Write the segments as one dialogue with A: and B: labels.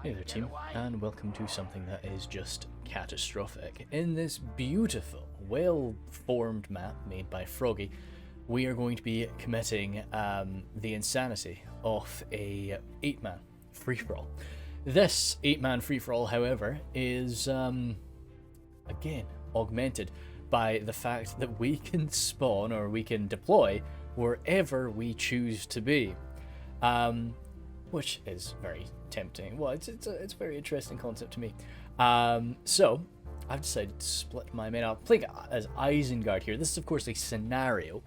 A: Hey there team, and welcome to something that is just catastrophic. In this beautiful, well-formed map made by Frogie, we are going to be committing the insanity of a 8-man free-for-all. This 8-man free-for-all, however, is, again, augmented by the fact that we can spawn, or we can deploy, wherever we choose to be. Which is very tempting. Well, it's a very interesting concept to me. So I've decided to split my men up, playing as Isengard here. This is of course a scenario.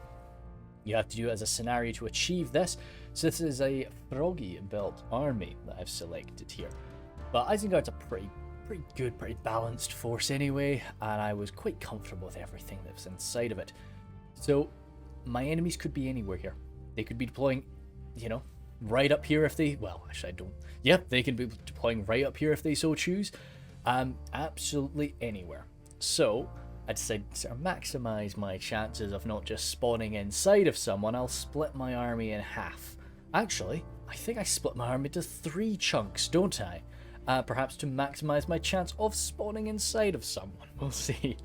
A: You have to do it as a scenario to achieve this. So this is a Frogie built army that I've selected here. But Isengard's a pretty good, pretty balanced force anyway, and I was quite comfortable with everything that's inside of it. So my enemies could be anywhere here. They could be deploying, you know, right up here if they, well, actually I don't. Yep, they can be deploying right up here if they so choose. Absolutely anywhere. So I decided to maximize my chances of not just spawning inside of someone. I'll split my army in half. Actually, I think I split my army into 3 chunks, don't I? Perhaps to maximize my chance of spawning inside of someone. We'll see.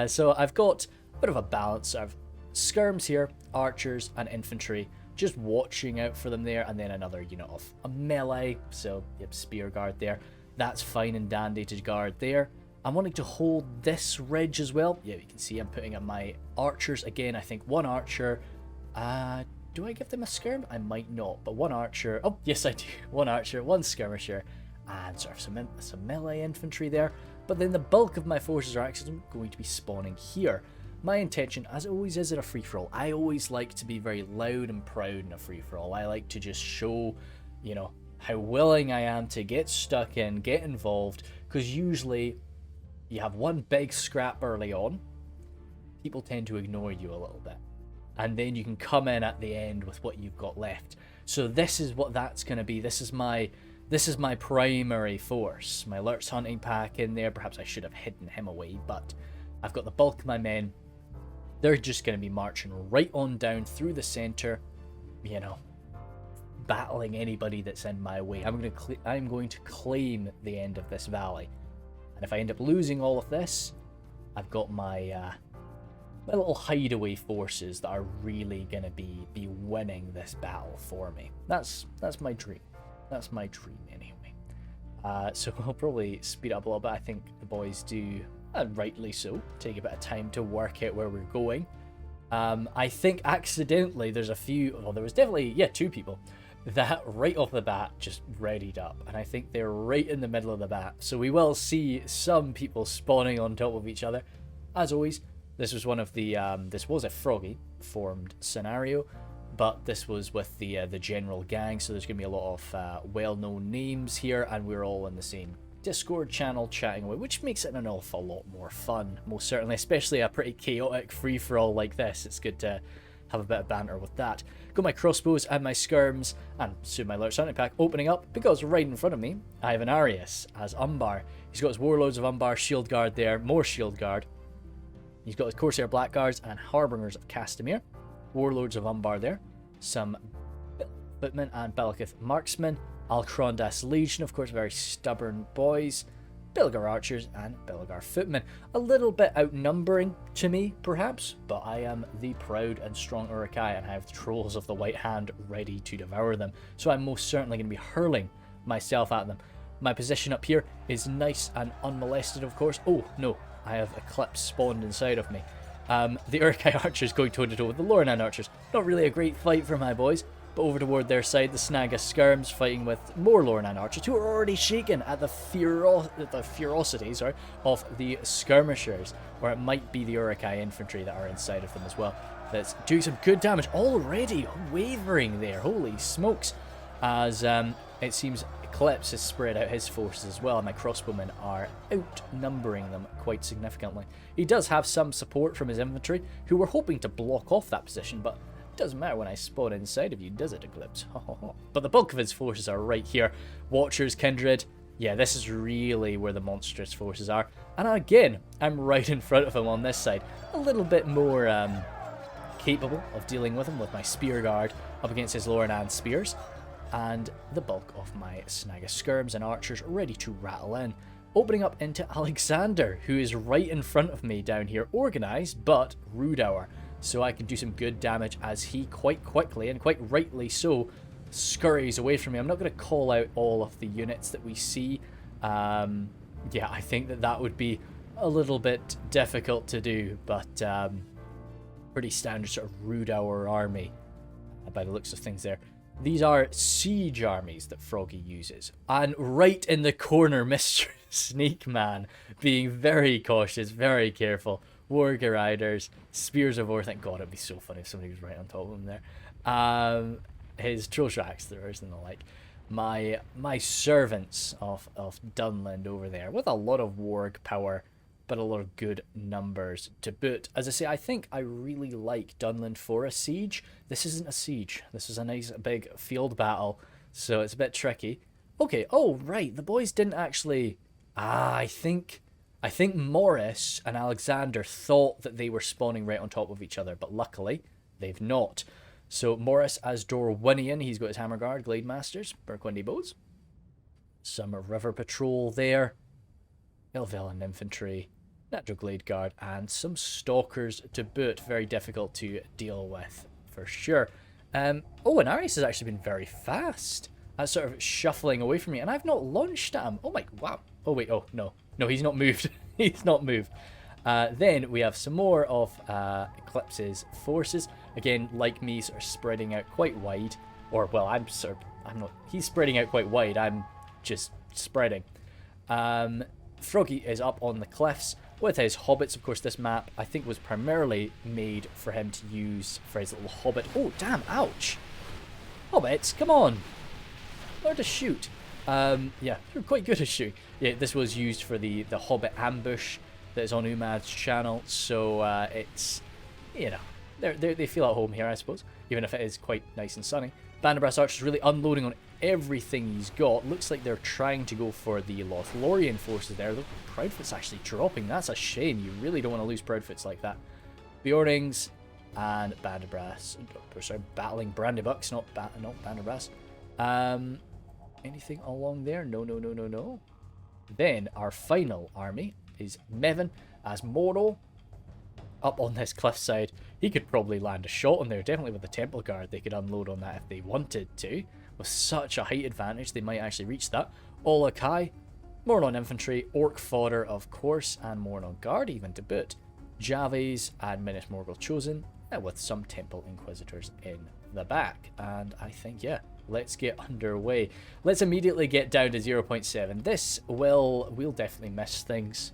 A: So I've got a bit of a balance. I've skirms here, archers, and infantry. Just watching out for them there, and then another unit of a melee, so yep, spear guard there. That's fine and dandy to guard there. I'm wanting to hold this ridge as well. Yeah, you can see I'm putting up my archers again. I think 1 archer. Do I give them a skirm? I might not, but 1 archer. Oh yes, I do. 1 archer, 1 skirmisher, and sort of some melee infantry there. But then the bulk of my forces are actually going to be spawning here. My intention, as it always is at a free-for-all, I always like to be very loud and proud in a free-for-all. I like to just show, you know, how willing I am to get stuck in, get involved, because usually you have one big scrap early on, people tend to ignore you a little bit, and then you can come in at the end with what you've got left. So this is what that's going to be. This is my primary force. My Lurtz hunting pack in there. Perhaps I should have hidden him away, but I've got the bulk of my men. They're just going to be marching right on down through the center, you know, battling anybody that's in my way. I'm going to claim the end of this valley. And if I end up losing all of this, I've got my my little hideaway forces that are really going to be winning this battle for me. That's my dream. That's my dream anyway. So I'll probably speed up a little bit. I think the boys do, and rightly so, take a bit of time to work out where we're going. I think accidentally there's a few, well, there was definitely, 2 people that right off the bat just readied up, and I think they're right in the middle of the bat. So we will see some people spawning on top of each other. As always, this was one of the, this was a Frogie formed scenario, but this was with the general gang, so there's going to be a lot of well-known names here, and we're all in the same Discord channel chatting away, which makes it an awful lot more fun, most certainly, especially a pretty chaotic free-for-all like this. It's good to have a bit of banter with that. Got my crossbows and my skirms, and soon my Lurtz hunting pack opening up, because right in front of me I have an Armies as Umbar. He's got his Warlords of Umbar shield guard there, more shield guard. He's got his Corsair Blackguards and Harbingers of Castamere, Warlords of Umbar there, some Footmen and Belkith Marksmen, Alcrondas Legion, of course, very stubborn boys, Bilgar Archers, and Bilgar Footmen. A little bit outnumbering to me, perhaps, but I am the proud and strong Uruk-hai, and I have the Trolls of the White Hand ready to devour them. So I'm most certainly going to be hurling myself at them. My position up here is nice and unmolested, of course. Oh, no, I have Eclipse spawned inside of me. The Uruk-hai Archers going toe-to-toe with the Lothlorien Archers. Not really a great fight for my boys. But over toward their side, the Snaga Skirms fighting with more Lothlorien Archers, who are already shaken at the ferocity of the Skirmishers, or it might be the Uruk-hai infantry that are inside of them as well. That's doing some good damage already, wavering there, holy smokes, as it seems Eclipse has spread out his forces as well, and my crossbowmen are outnumbering them quite significantly. He does have some support from his infantry, who were hoping to block off that position, but doesn't matter when I spawn inside of you, does it, Eclipse? But the bulk of his forces are right here. Watchers, Kindred. Yeah, this is really where the monstrous forces are. And again, I'm right in front of him on this side. A little bit more capable of dealing with him with my Spear Guard up against his Lothlorien spears. and the bulk of my snag of skirms and archers ready to rattle in. Opening up into Alexander, who is right in front of me down here, organised, but Rhudaur. So I can do some good damage as he quite quickly, and quite rightly so, scurries away from me. I'm not going to call out all of the units that we see. Yeah, I think that would be a little bit difficult to do, but pretty standard sort of Rhudaur army by the looks of things there. These are siege armies that Frogie uses. And right in the corner, Mr. Sneak Man, being very cautious, very careful. Warger Riders, Spears of War. Thank God, it'd be so funny if somebody was right on top of him there. His Troll Axe throwers and the like. My servants of Dunland over there, with a lot of warg power, but a lot of good numbers to boot. As I say, I think I really like Dunland for a siege. This isn't a siege. This is a nice big field battle, so it's a bit tricky. Okay, oh right, the boys didn't actually... I think Morris and Alexander thought that they were spawning right on top of each other, but luckily they've not. So Morris as Dorwinion, he's got his Hammer Guard, Glade Masters, Burgundy Bows. Some River Patrol there. Elvelyn Infantry, Natural Glade Guard, and some Stalkers to boot. Very difficult to deal with, for sure. Oh, and Armies has actually been very fast at sort of shuffling away from me, and I've not launched at him. Oh my, wow. Oh wait, oh no. No, he's not moved. He's not moved. Then we have some more of Eclipse's forces. Again, like me, sort of spreading out quite wide. Or, well, I'm not... He's spreading out quite wide. I'm just spreading. Frogie is up on the cliffs with his hobbits. Of course, this map, I think, was primarily made for him to use for his little hobbit. Oh, damn, ouch. Hobbits, come on. Learn to shoot. Yeah, you're quite good at shooting. Yeah, this was used for the Hobbit ambush that is on Umad's channel, so it's, you know, they feel at home here, I suppose, even if it is quite nice and sunny. Band of Brass Archers really unloading on everything he's got. Looks like they're trying to go for the Lothlorien forces there. Look, Proudfoot's actually dropping. That's a shame. You really don't want to lose Proudfoots like that. Beornings and Band of Brass. Sorry, battling Brandybucks, not Band of Brass. Anything along there? No. Then our final army is Mevin as Mordor up on this cliffside. He could probably land a shot on there. Definitely with the Temple Guard, they could unload on that if they wanted to. With such a height advantage, they might actually reach that. Olokai, Mornon Infantry, Orc Fodder, of course, and Mornon Guard even to boot. Javies and Minas Morgul Chosen, with some Temple Inquisitors in the back. And I think, yeah, let's get underway. Let's immediately get down to 0.7. This we'll definitely miss things.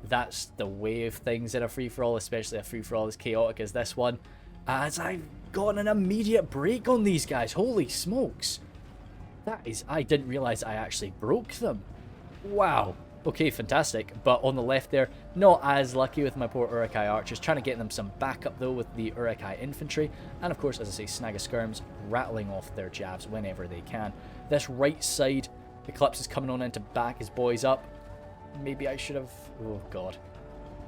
A: That's the way of things in a free-for-all, especially a free-for-all as chaotic as this one. As I've got an immediate break on these guys. Holy smokes. That is... I didn't realise I actually broke them. Wow. Okay, fantastic. But on the left there, not as lucky with my poor Uruk-hai archers. Trying to get them some backup, though, with the Uruk-hai infantry. And, of course, as I say, Snag of Skirms rattling off their jabs whenever they can. This right side, Eclipse is coming on in to back his boys up. Maybe I should have... Oh, God.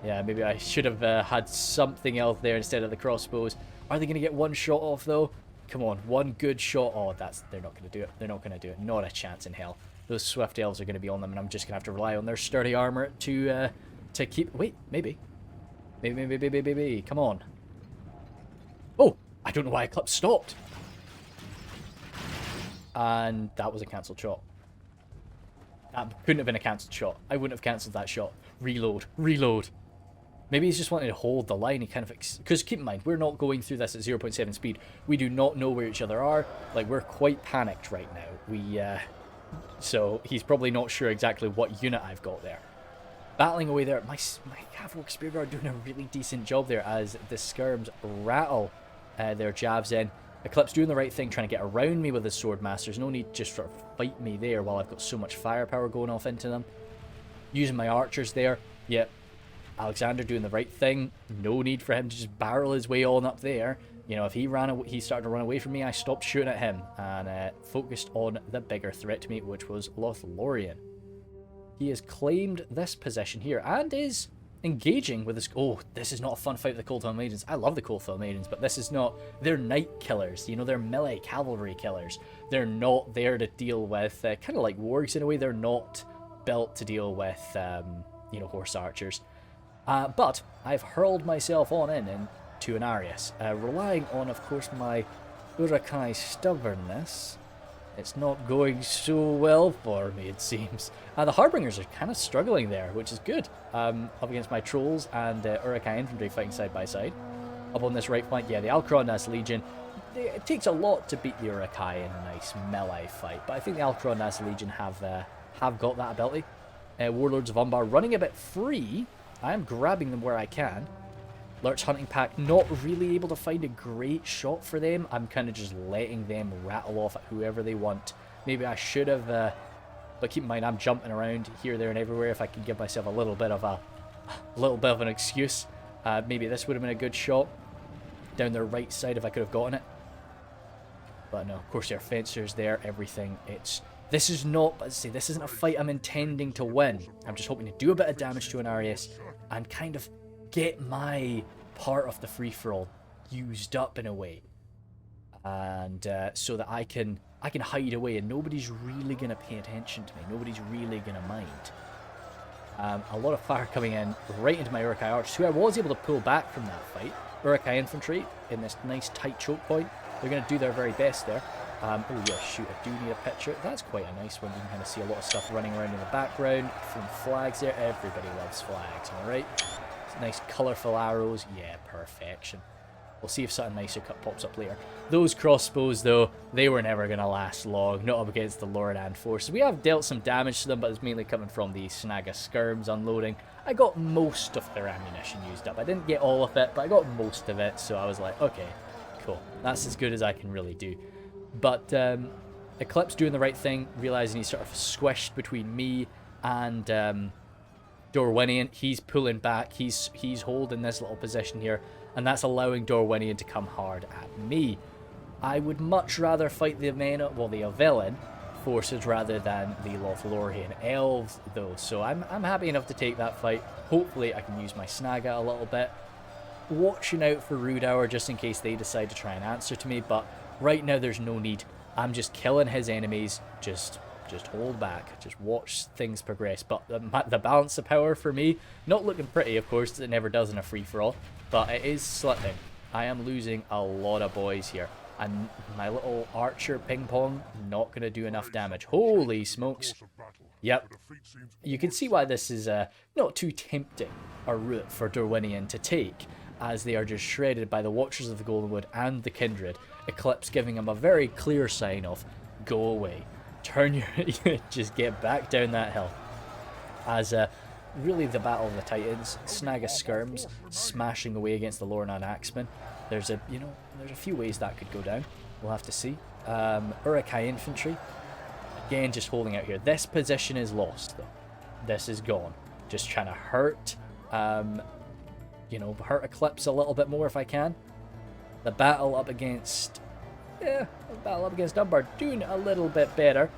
A: Yeah, maybe I should have had something else there instead of the crossbows. Are they going to get one shot off, though? Come on, one good shot. Oh, they're not going to do it. They're not going to do it. Not a chance in hell. Those Swift Elves are going to be on them, and I'm just going to have to rely on their sturdy armor to keep... Wait, maybe. Maybe. Come on. Oh, I don't know why Eclipse stopped. And that was a cancelled shot. That couldn't have been a cancelled shot. I wouldn't have cancelled that shot. Reload. Maybe he's just wanting to hold the line. He kind of... Because keep in mind, we're not going through this at 0.7 speed. We do not know where each other are. Like, we're quite panicked right now. So he's probably not sure exactly what unit I've got there. Battling away there. My Cavalry Spear Guard doing a really decent job there as the Skirms rattle their jabs in. Eclipse doing the right thing, trying to get around me with his Sword Masters. No need to just sort of fight me there while I've got so much firepower going off into them. Using my archers there. Yep. Alexander doing the right thing. No need for him to just barrel his way on up there. You know, if he started to run away from me, I stopped shooting at him and focused on the bigger threat to me, which was Lothlorien. He has claimed this position here and is engaging with this. Oh, this is not a fun fight with the Coldfell Maidens. I love the Coldfell Maidens, but this is not. They're knight killers. You know, they're melee cavalry killers. They're not there to deal with kind of like wargs in a way. They're not built to deal with you know, horse archers. But I've hurled myself on into an Arius, relying on, of course, my Uruk-hai stubbornness. It's not going so well for me, it seems. The Harbingers are kind of struggling there, which is good. Up against my Trolls and Uruk-hai infantry fighting side by side. Up on this right flank, yeah, the Alcrondas Legion. It takes a lot to beat the Uruk-hai in a nice melee fight, but I think the Alcrondas Legion have got that ability. Warlords of Umbar running a bit free. I am grabbing them where I can. Lurch Hunting Pack not really able to find a great shot for them. I'm kind of just letting them rattle off at whoever they want. Maybe I should have, but keep in mind I'm jumping around here, there, and everywhere. If I could give myself a little bit of an excuse, maybe this would have been a good shot down their right side if I could have gotten it. But no, of course there are fencers there, everything. This is not, let's say, this isn't a fight I'm intending to win. I'm just hoping to do a bit of damage to an Arius and kind of get my part of the free-for-all used up in a way. And so that I can hide away and nobody's really going to pay attention to me. Nobody's really going to mind. A lot of fire coming in right into my Uruk-hai archers, who I was able to pull back from that fight. Uruk-hai infantry in this nice tight choke point. They're going to do their very best there. Oh yeah, shoot, I do need a picture. That's quite a nice one. You can kind of see a lot of stuff running around in the background from flags there. Everybody loves flags, alright? Nice colourful arrows. Yeah, perfection. We'll see if something nicer pops up later. Those crossbows, though, they were never going to last long. Not up against the Lordan forces. We have dealt some damage to them, but it's mainly coming from the Snaga skirms unloading. I got most of their ammunition used up. I didn't get all of it, but I got most of it. So I was like, okay, cool. That's as good as I can really do. But Eclipse doing the right thing, realizing he's sort of squished between me and Dorwinion. He's pulling back. He's holding this little position here, and that's allowing Dorwinion to come hard at me. I would much rather fight the Avelin forces rather than the Lothlorien elves, though. So I'm happy enough to take that fight. Hopefully, I can use my Snaga a little bit, watching out for Rhudaur just in case they decide to try and answer to me. But right now, there's no need. I'm just killing his enemies. Just hold back. Just watch things progress. But the balance of power for me, not looking pretty, of course, it never does in a free-for-all, but it is slipping. I am losing a lot of boys here. And my little archer ping-pong, not going to do enough damage. Holy smokes. Yep. You can see why this is not too tempting a route for Dorwinion to take, as they are just shredded by the Watchers of the Goldenwood and the Kindred. Eclipse giving him a very clear sign of, go away. Turn your... just get back down that hill. As really the Battle of the Titans, Snaga skirms smashing away against the Lornan Axemen. There's a few ways that could go down. We'll have to see. Uruk-hai infantry, again just holding out here. This position is lost though. This is gone. Just trying to hurt, hurt Eclipse a little bit more if I can. The battle up against, Umbar doing a little bit better.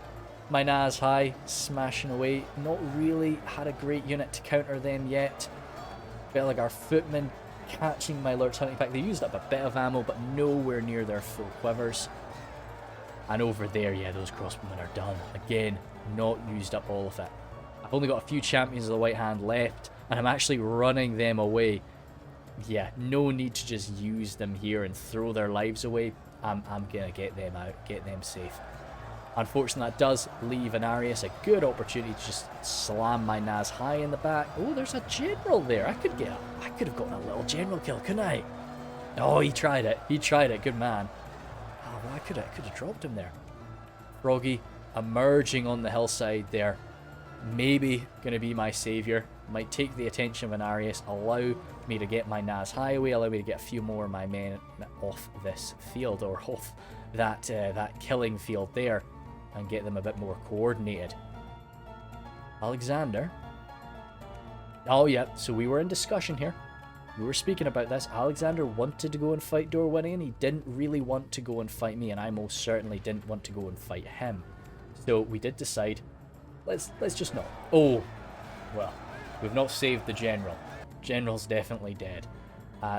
A: My Naz-hai smashing away. Not really had a great unit to counter them yet. Belagar footmen catching my Lurch Hunting Pack. They used up a bit of ammo, but nowhere near their full quivers. And over there, yeah, those crossbowmen are done. Again, not used up all of it. I've only got a few champions of the White Hand left, and I'm actually running them away. Yeah, no need to just use them here and throw their lives away. I'm going to get them out, get them safe. Unfortunately, that does leave an Arius a good opportunity to just slam my Naz-hai in the back. Oh, there's a general there. I could have gotten a little general kill, couldn't I? Oh, he tried it. He tried it. Good man. Oh, well, I could have dropped him there. Frogie emerging on the hillside there. Maybe going to be my savior. Might take the attention of an Arius, allow me to get my Naz-hai away, allow me to get a few more of my men off this field, or off that killing field there, and get them a bit more coordinated. Alexander. Oh yeah, so we were in discussion here. We were speaking about this. Alexander wanted to go and fight Dorwinion. He didn't really want to go and fight me, and I most certainly didn't want to go and fight him. So we did decide, let's just not. Oh, well, we've not saved the general. General's definitely dead.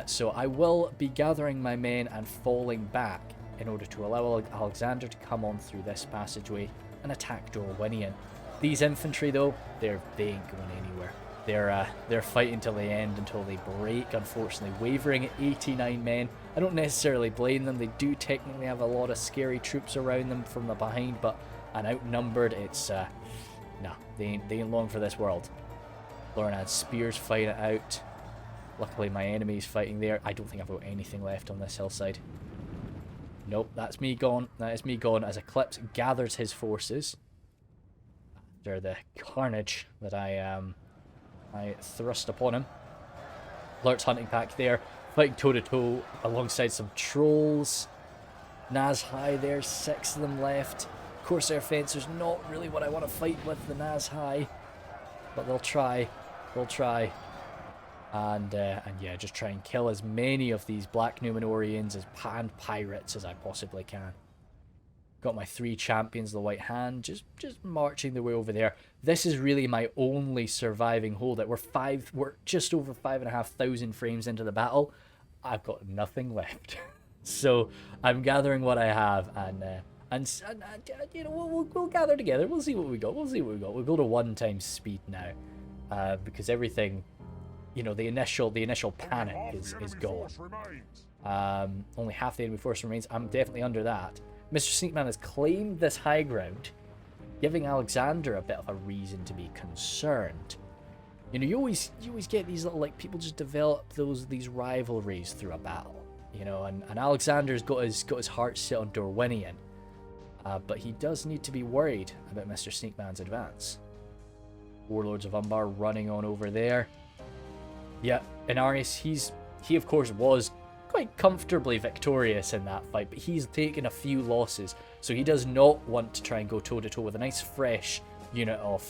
A: So I will be gathering my men and falling back in order to allow Alexander to come on through this passageway and attack Dorwinion. These infantry, though, they ain't going anywhere. They're fighting till the end, until they break, unfortunately. Wavering at 89 men. I don't necessarily blame them. They do technically have a lot of scary troops around them from the behind, but an outnumbered, it's... no, they ain't long for this world. Lothlorien had spears fighting it out. Luckily, my enemy's fighting there. I don't think I've got anything left on this hillside. Nope, that's me gone. That is me gone as Eclipse gathers his forces after the carnage that I thrust upon him. Lurt's hunting pack there, fighting toe-to-toe alongside some trolls. Naz-High there, 6 of them left. Corsair Fencers, not really what I want to fight with the Naz-High, but they'll try. They'll try. And yeah, just try and kill as many of these Black Numenorians and pirates as I possibly can. Got my 3 champions of the White Hand, just marching their way over there. This is really my only surviving holdout. We're just over 5,500 frames into the battle. I've got nothing left. So I'm gathering what I have, and you know, we'll gather together. We'll see what we got. We'll go to 1 times speed now, because everything, you know, the initial panic is gone. Only half the enemy force remains. I'm definitely under that. Mr. Sneakman has claimed this high ground, giving Alexander a bit of a reason to be concerned. You know, you always get these little, like, people just develop these rivalries through a battle. You know, and Alexander's got his heart set on Dorwinion, but he does need to be worried about Mr. Sneakman's advance. Warlords of Umbar running on over there. Yeah, in Armies, he of course was quite comfortably victorious in that fight, but he's taken a few losses, so he does not want to try and go toe-to-toe with a nice fresh unit of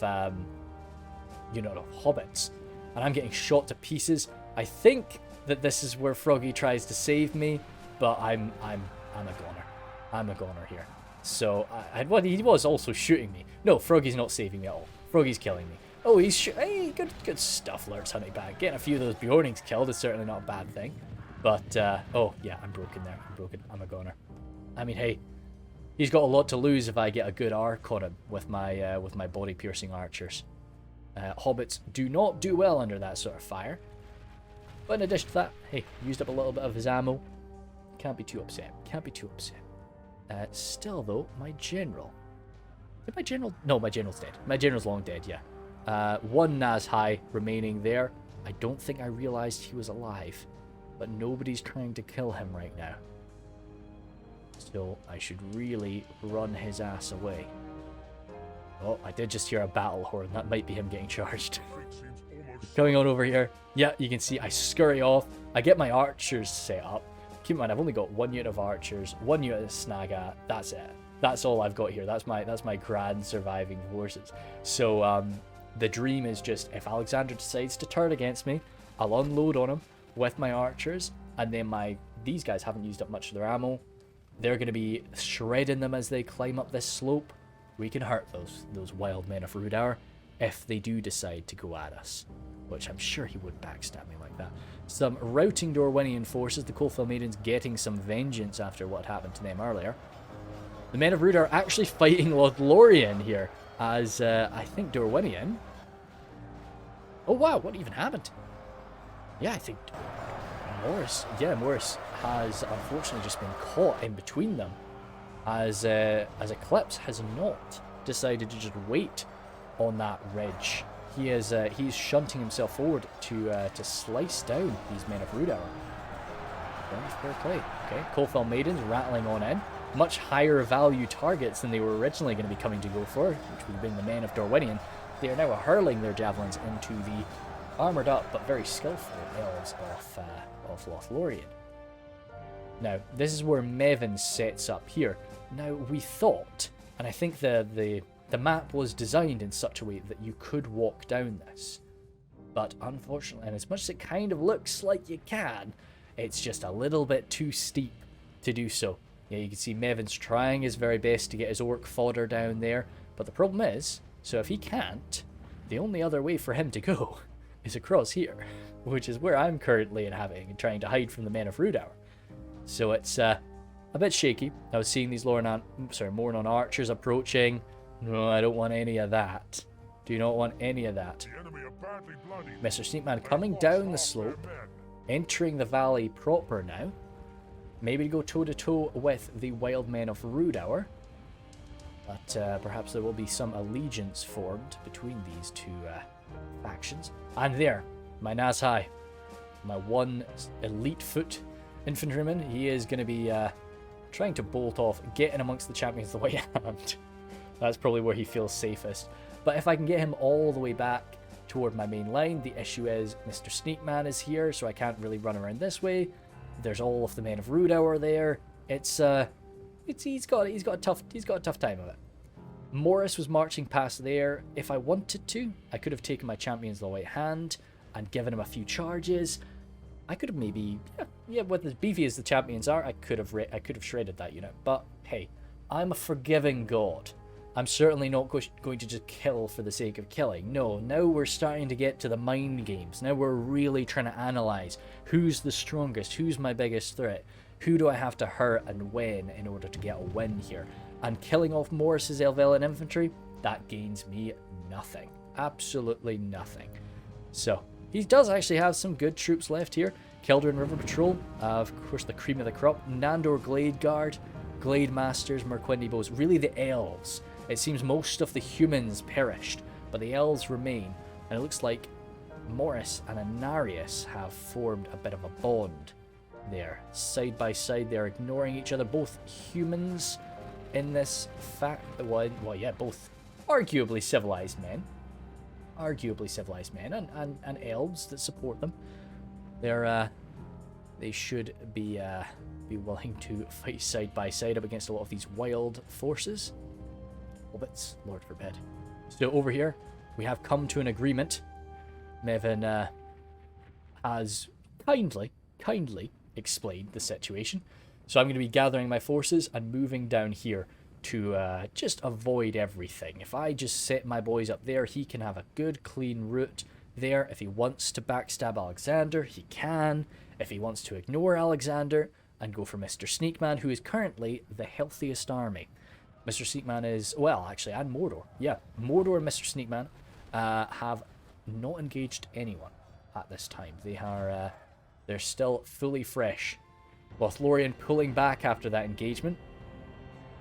A: hobbits. And I'm getting shot to pieces. I think that this is where Frogie tries to save me, but I'm a goner. I'm a goner here. So he was also shooting me. No, Frogie's not saving me at all. Frogie's killing me. Oh, hey, good stuff, Lurt's hunting back. Getting a few of those Bjornings killed is certainly not a bad thing. But, oh, yeah, I'm broken there. I'm broken. I'm a goner. I mean, hey, he's got a lot to lose if I get a good arc on him with my body-piercing archers. Hobbits do not do well under that sort of fire. But in addition to that, hey, used up a little bit of his ammo. Can't be too upset. Can't be too upset. Still, though, my general... Did my general... No, my general's dead. My general's long dead, yeah. 1 Naz-High remaining there. I don't think I realized he was alive. But nobody's trying to kill him right now. So I should really run his ass away. Oh, I did just hear a battle horn. That might be him getting charged. Coming on over here. Yeah, you can see I scurry off. I get my archers set up. Keep in mind, I've only got 1 unit of archers, 1 unit of Snaga. That's it. That's all I've got here. That's my grand surviving forces. So the dream is just, if Alexander decides to turn against me, I'll unload on him with my archers, and then these guys haven't used up much of their ammo. They're going to be shredding them as they climb up this slope. We can hurt those wild men of Rhudaur if they do decide to go at us, which I'm sure he would backstab me like that. Some routing Dorwinion forces, the Coalfell Maidens getting some vengeance after what happened to them earlier. The men of Rhudaur actually fighting Lothlorien here, as I think Dorwinion... Oh wow, what even happened? Yeah, I think Morris has unfortunately just been caught in between them, as Eclipse has not decided to just wait on that ridge. He's shunting himself forward to slice down these men of Rhudaur. Very fair play. Okay, Coalfell Maidens rattling on in. Much higher value targets than they were originally going to be coming to go for, which would have been the men of Dorwinion. They are now hurling their javelins into the armoured up but very skillful elves of Lothlorien. Now, this is where Mevin sets up here. Now, we thought, and I think the map was designed in such a way that you could walk down this, but unfortunately, and as much as it kind of looks like you can, it's just a little bit too steep to do so. Yeah, you can see Mevin's trying his very best to get his orc fodder down there, but the problem is, so if he can't, the only other way for him to go is across here, which is where I'm currently inhabiting and trying to hide from the men of Rhudaur. So it's a bit shaky. I was seeing these Mornon archers approaching. No, I don't want any of that. Do not want any of that. Mr. Sneakman coming down the slope, entering the valley proper now. Maybe go toe-to-toe with the wild men of Rhudaur. But perhaps there will be some allegiance formed between these two factions. And there, my Nazhai, my one elite foot infantryman, he is going to be trying to bolt off, getting amongst the champions of the White Hand. That's probably where he feels safest. But if I can get him all the way back toward my main line, the issue is Mr. Sneakman is here, so I can't really run around this way. There's all of the men of Rhudaur there. He's got a tough time of it. Morris was marching past there. If I wanted to, I could have taken my champions of the White Hand and given him a few charges. I could have maybe, with as beefy as the champions are, I could have shredded that unit. But hey, I'm a forgiving god. I'm certainly not going to just kill for the sake of killing. No, now we're starting to get to the mind games. Now we're really trying to analyze who's the strongest, who's my biggest threat, who do I have to hurt and when in order to get a win here. And killing off Morris's Elvelyn infantry, that gains me nothing. Absolutely nothing. So, he does actually have some good troops left here. Keldrin River Patrol, of course the cream of the crop. Nandor Glade Guard, Glade Masters, Merquindi Bows, really the elves. It seems most of the humans perished, but the elves remain. And it looks like Morris and Anarius have formed a bit of a bond there. Side by side, they're ignoring each other. Both humans in this fact, both arguably civilized men. And elves that support them. They should be willing to fight side by side up against a lot of these wild forces. Hobbits, Lord forbid. So over here, we have come to an agreement. Mevin has kindly explained the situation. So I'm going to be gathering my forces and moving down here to just avoid everything. If I just set my boys up there, he can have a good clean route there. If he wants to backstab Alexander, he can. If he wants to ignore Alexander and go for Mr. Sneakman, who is currently the healthiest army. Mr. Sneakman is, well, actually, and Mordor. Yeah, Mordor and Mr. Sneakman have not engaged anyone at this time. They're still fully fresh. Lothlorien pulling back after that engagement.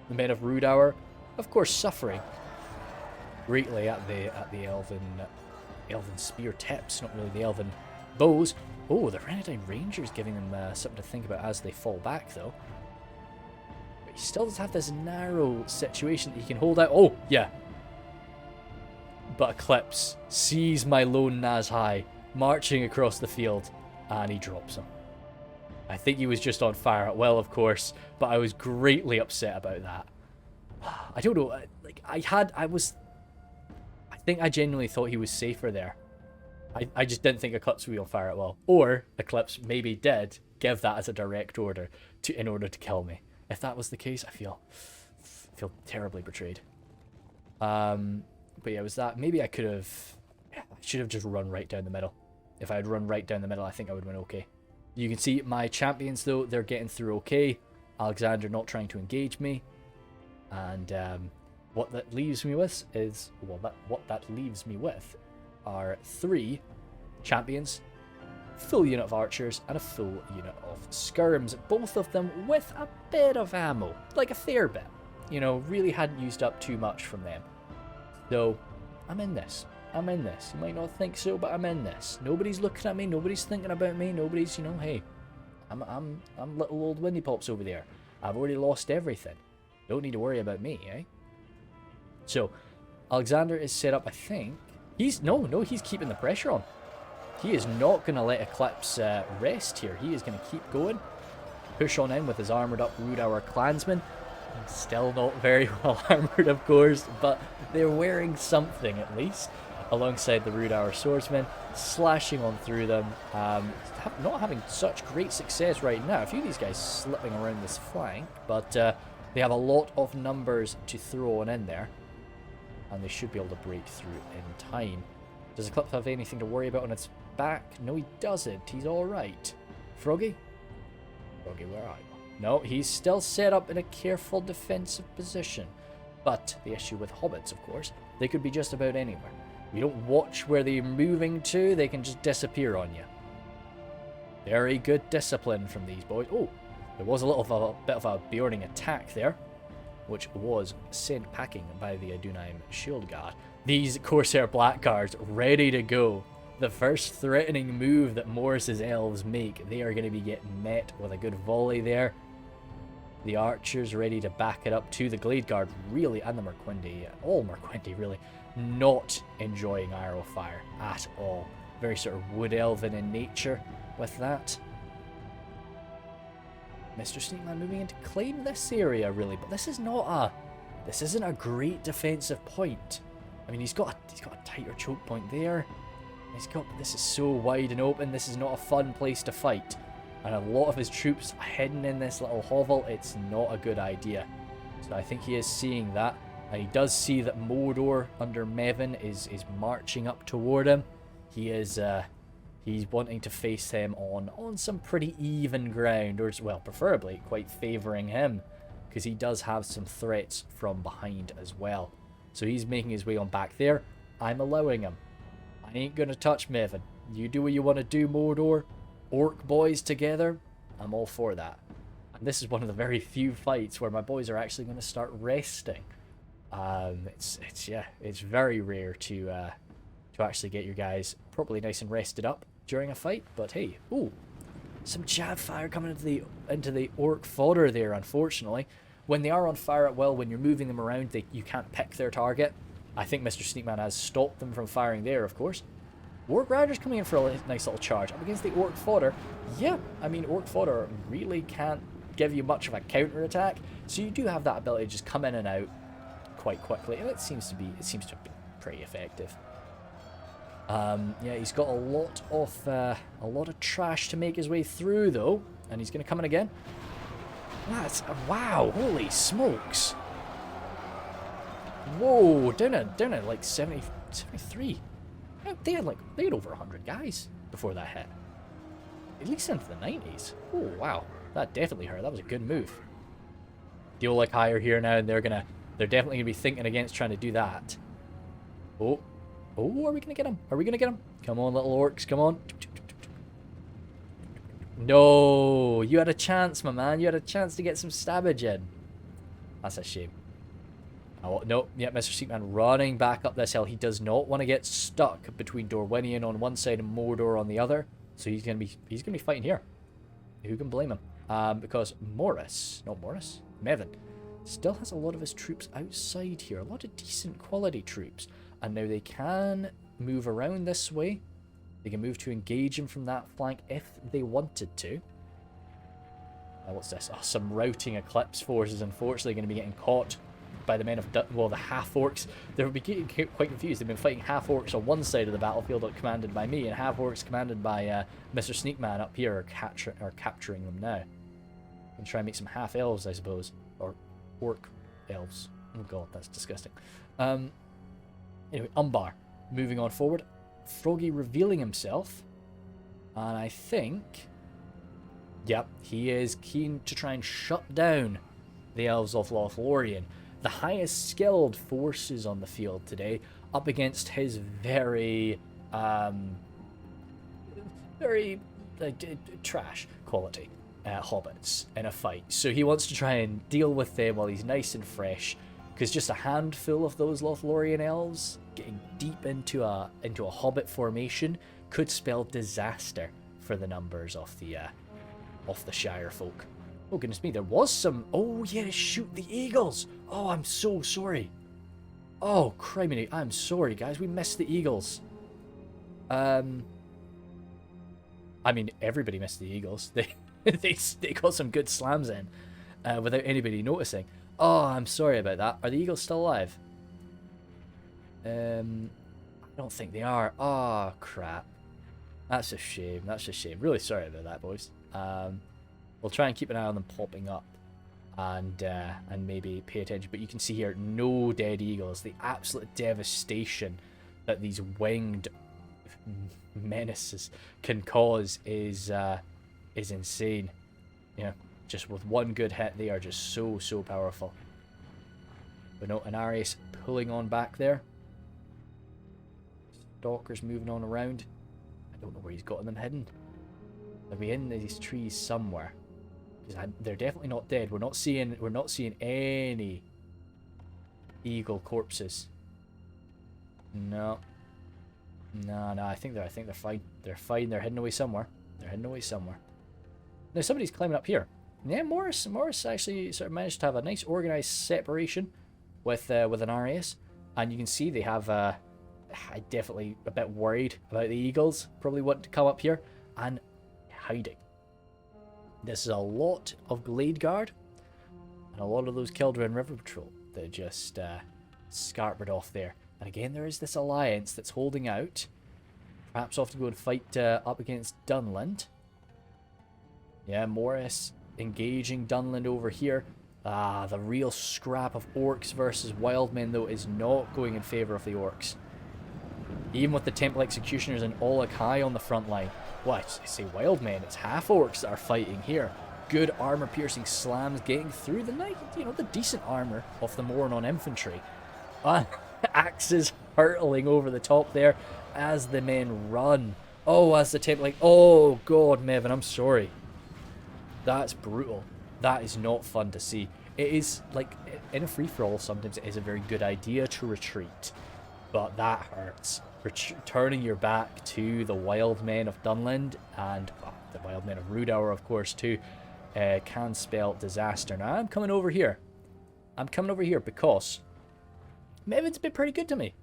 A: The men of Rhudaur, of course, suffering greatly at the elven spear tips, not really the elven bows. Oh, the Renadine Rangers giving them something to think about as they fall back, though. But he still does have this narrow situation that he can hold out. Oh, yeah. But Eclipse sees my lone Nazhai marching across the field, and he drops him. I think he was just on fire at will, of course, but I was greatly upset about that. I don't know, I think I genuinely thought he was safer there. I just didn't think Eclipse would be on fire at will. Or Eclipse maybe did give that as a direct order in order to kill me. If that was the case, I feel terribly betrayed. But yeah, it was that. Maybe I should have just run right down the middle. If I had run right down the middle, I think I would have been okay. You can see my champions, though, they're getting through okay. Alexander not trying to engage me. And what that leaves me with is, are 3 champions, full unit of archers, and a full unit of skirms. Both of them with a bit of ammo, like a fair bit. You know, really hadn't used up too much from them. So, I'm in this. You might not think so, but I'm in this. Nobody's looking at me. Nobody's thinking about me. Nobody's, hey, I'm little old Windy Pops over there. I've already lost everything. Don't need to worry about me, eh? So, Alexander is set up, I think. He's keeping the pressure on. He is not going to let Eclipse rest here. He is going to keep going. Push on in with his armoured up Rhudaur clansmen. Still not very well armoured, of course, but they're wearing something at least. Alongside the Rhudaur swordsmen, slashing on through them. Not having such great success right now. A few of these guys slipping around this flank, but they have a lot of numbers to throw on in there. And they should be able to break through in time. Does the clip have anything to worry about on its back? No, he doesn't. He's alright. Froggy? Froggy, where are you? No, he's still set up in a careful defensive position. But the issue with hobbits, of course, they could be just about anywhere. You don't watch where they're moving to, they can just disappear on you. Very good discipline from these boys. Oh, there was a little bit of a Bjorning attack there, which was sent packing by the Adunheim Shield Guard. These Corsair Blackguards ready to go. The first threatening move that Morris's elves make, they are going to be getting met with a good volley there. The archers ready to back it up to the Glade Guard, really, and the Merquindi, all Merquindi really, not enjoying arrow fire at all. Very sort of wood elven in nature with that. Mr. Sneakman moving in to claim this area really, but this isn't a great defensive point. I mean, he's got a tighter choke point there. But this is so wide and open. This is not a fun place to fight. And a lot of his troops hidden in this little hovel. It's not a good idea. So I think he is seeing that. And he does see that Mordor under Mevin is marching up toward him. He's wanting to face him on some pretty even ground, or well, preferably quite favouring him, because he does have some threats from behind as well. So he's making his way on back there. I'm allowing him. I ain't gonna touch Mevin. You do what you want to do, Mordor. Orc boys together, I'm all for that. And this is one of the very few fights where my boys are actually going to start resting. It's very rare to actually get your guys properly nice and rested up during a fight. But hey, ooh, some jab fire coming into the orc fodder there. Unfortunately, when they are on fire at will, when you're moving them around, you can't pick their target. I think Mr. Sneakman has stopped them from firing there, of course. Orc Riders coming in for a nice little charge up against the Orc Fodder. Yeah, I mean, Orc Fodder really can't give you much of a counter-attack, so you do have that ability to just come in and out quite quickly, and it seems to be pretty effective. Yeah, he's got a lot of trash to make his way through though, and he's going to come in again. Wow, holy smokes! Whoa, down at like 73. They had over 100 guys before that hit. At least into the 90s. Oh wow, that definitely hurt. That was a good move. Deal like higher here now, and they're definitely gonna be thinking against trying to do that. Oh, are we gonna get him? Are we gonna get him? Come on, little orcs, come on. No, you had a chance, my man. You had a chance to get some stabbage in. That's a shame. Oh, no, yeah, Mr. Seekman running back up this hill. He does not want to get stuck between Dorwinion on one side and Mordor on the other. So he's gonna be fighting here. Who can blame him? Because Mevin still has a lot of his troops outside here. A lot of decent quality troops. And now they can move around this way. They can move to engage him from that flank if they wanted to. What's this? Oh, some routing Eclipse forces, unfortunately, going to be getting caught by the men of the half-orcs. They'll be getting quite confused. They've been fighting half-orcs on one side of the battlefield commanded by me, and half-orcs commanded by Mr. Sneakman up here are capturing them now. And try and make some half-elves, I suppose. Or orc elves. Oh god, that's disgusting. Anyway, Umbar moving on forward. Frogie revealing himself. And I think... Yep, he is keen to try and shut down the elves of Lothlorien. The highest skilled forces on the field today, up against his very trash quality hobbits in a fight. So he wants to try and deal with them while he's nice and fresh, because just a handful of those Lothlorien elves getting deep into a hobbit formation could spell disaster for the numbers of the Shire folk. Oh, goodness me, there was some... Oh, yeah, shoot the eagles! Oh, I'm so sorry. Oh, criminy, I'm sorry, guys. We missed the eagles. I mean, everybody missed the eagles. They got some good slams in without anybody noticing. Oh, I'm sorry about that. Are the eagles still alive? I don't think they are. Oh, crap. That's a shame. That's a shame. Really sorry about that, boys. We'll try and keep an eye on them popping up and maybe pay attention. But you can see here, no dead eagles. The absolute devastation that these winged menaces can cause is insane. You know, just with one good hit, they are just so powerful. But no, an Arius pulling on back there. Stalker's moving on around. I don't know where he's got them hidden. They'll be in these trees somewhere. Because they're definitely not dead. We're not seeing any eagle corpses. No. No, I think they're fine. They're fine. They're hidden away somewhere. Now somebody's climbing up here. Yeah, Morris actually sort of managed to have a nice organized separation with an Arius, and you can see they have I'm definitely a bit worried about the eagles probably want to come up here and hiding. This is a lot of Glade Guard and a lot of those Kildren River Patrol that just scarpered off there. And again, there is this alliance that's holding out, perhaps off to go and fight up against Dunland. Yeah, Morris engaging Dunland over here. The real scrap of orcs versus wildmen, though, is not going in favour of the orcs. Even with the Temple Executioners and Olak High on the front line. What? I say wildmen, it's half orcs that are fighting here. Good armour-piercing slams getting through the night. You know, the decent armour of the Mornon infantry. Axes hurtling over the top there as the men run. Oh, as the Temple... Oh, God, Mevin, I'm sorry. That's brutal. That is not fun to see. It is, like, in a free-for-all, sometimes it is a very good idea to retreat. But that hurts. Turning your back to the wild men of Dunland and the wild men of Rhudaur, of course, too, can spell disaster. Now, I'm coming over here. Because Mevin's been pretty good to me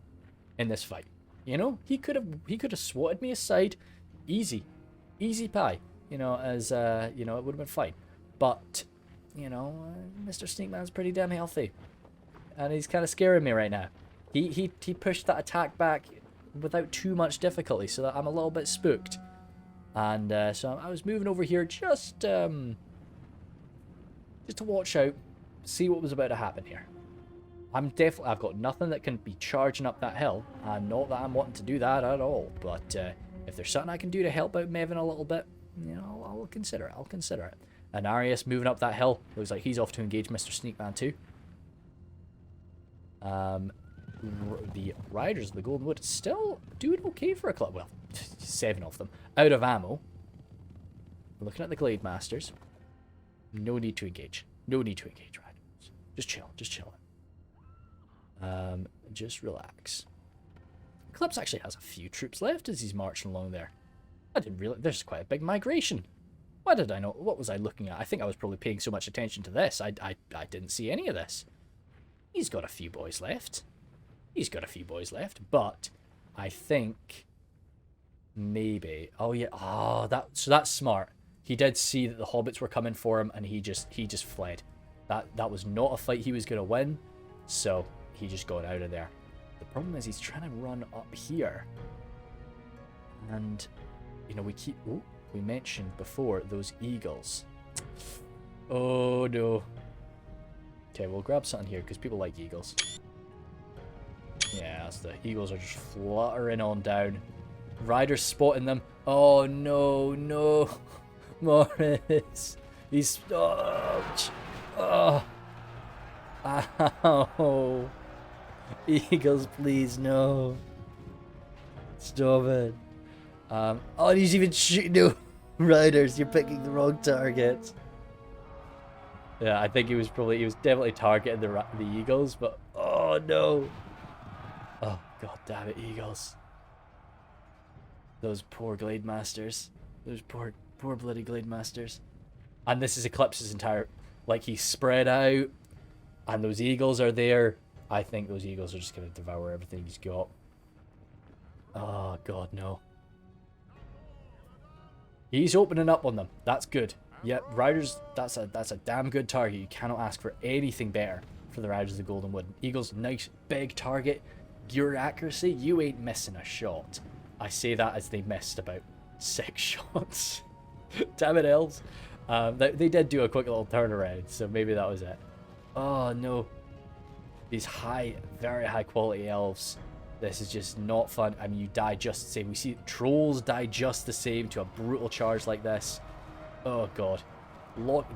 A: in this fight. You know, he could have swatted me aside. Easy pie. You know, as, you know, it would have been fine. But, you know, Mr. Sneakman's pretty damn healthy. And he's kind of scaring me right now. He pushed that attack back without too much difficulty, so that I'm a little bit spooked. And so I was moving over here just to watch out, see what was about to happen here. I've got nothing that can be charging up that hill, and not that I'm wanting to do that at all. But if there's something I can do to help out Mevin a little bit, you know, I'll consider it. And Arius moving up that hill. Looks like he's off to engage Mr. Sneakman too. The Riders of the Golden Wood still doing okay for a club. Well, 7 of them. Out of ammo. Looking at the Glade Masters. No need to engage. Riders. Just chill. Just relax. Eclipse actually has a few troops left as he's marching along there. I didn't realize there's quite a big migration. Why did I know? What was I looking at? I think I was probably paying so much attention to this. I didn't see any of this. He's got a few boys left. But I think maybe. Oh yeah. So that's smart. He did see that the hobbits were coming for him, and he just fled. That was not a fight he was gonna win. So he just got out of there. The problem is he's trying to run up here, and you know we mentioned before those eagles. Oh no. Okay, we'll grab something here because people like eagles. Yeah, the eagles are just fluttering on down. Riders spotting them. Oh no, Morris. He's stopped. Oh. Ow. Eagles, please, no. Stop it. Oh, he's even shooting. No, Riders, you're picking the wrong target. Yeah, I think he was definitely targeting the eagles, but oh no. Oh, god damn it, eagles. Those poor Glade Masters. Those poor bloody Glade Masters. And this is Eclipse's entire... Like, he's spread out, and those eagles are there. I think those eagles are just going to devour everything he's got. Oh, god, no. He's opening up on them. That's good. Yep, Riders, that's a damn good target. You cannot ask for anything better for the Riders of the Golden Wood. Eagles, nice, big target. Your accuracy, you ain't missing a shot. I say that as they missed about 6 shots. Damn it, elves. They did do a quick little turnaround, so maybe that was it. Oh, no. These very high quality elves This is just not fun. I mean, you die just the same. We see trolls die just the same to a brutal charge like this. Oh, God.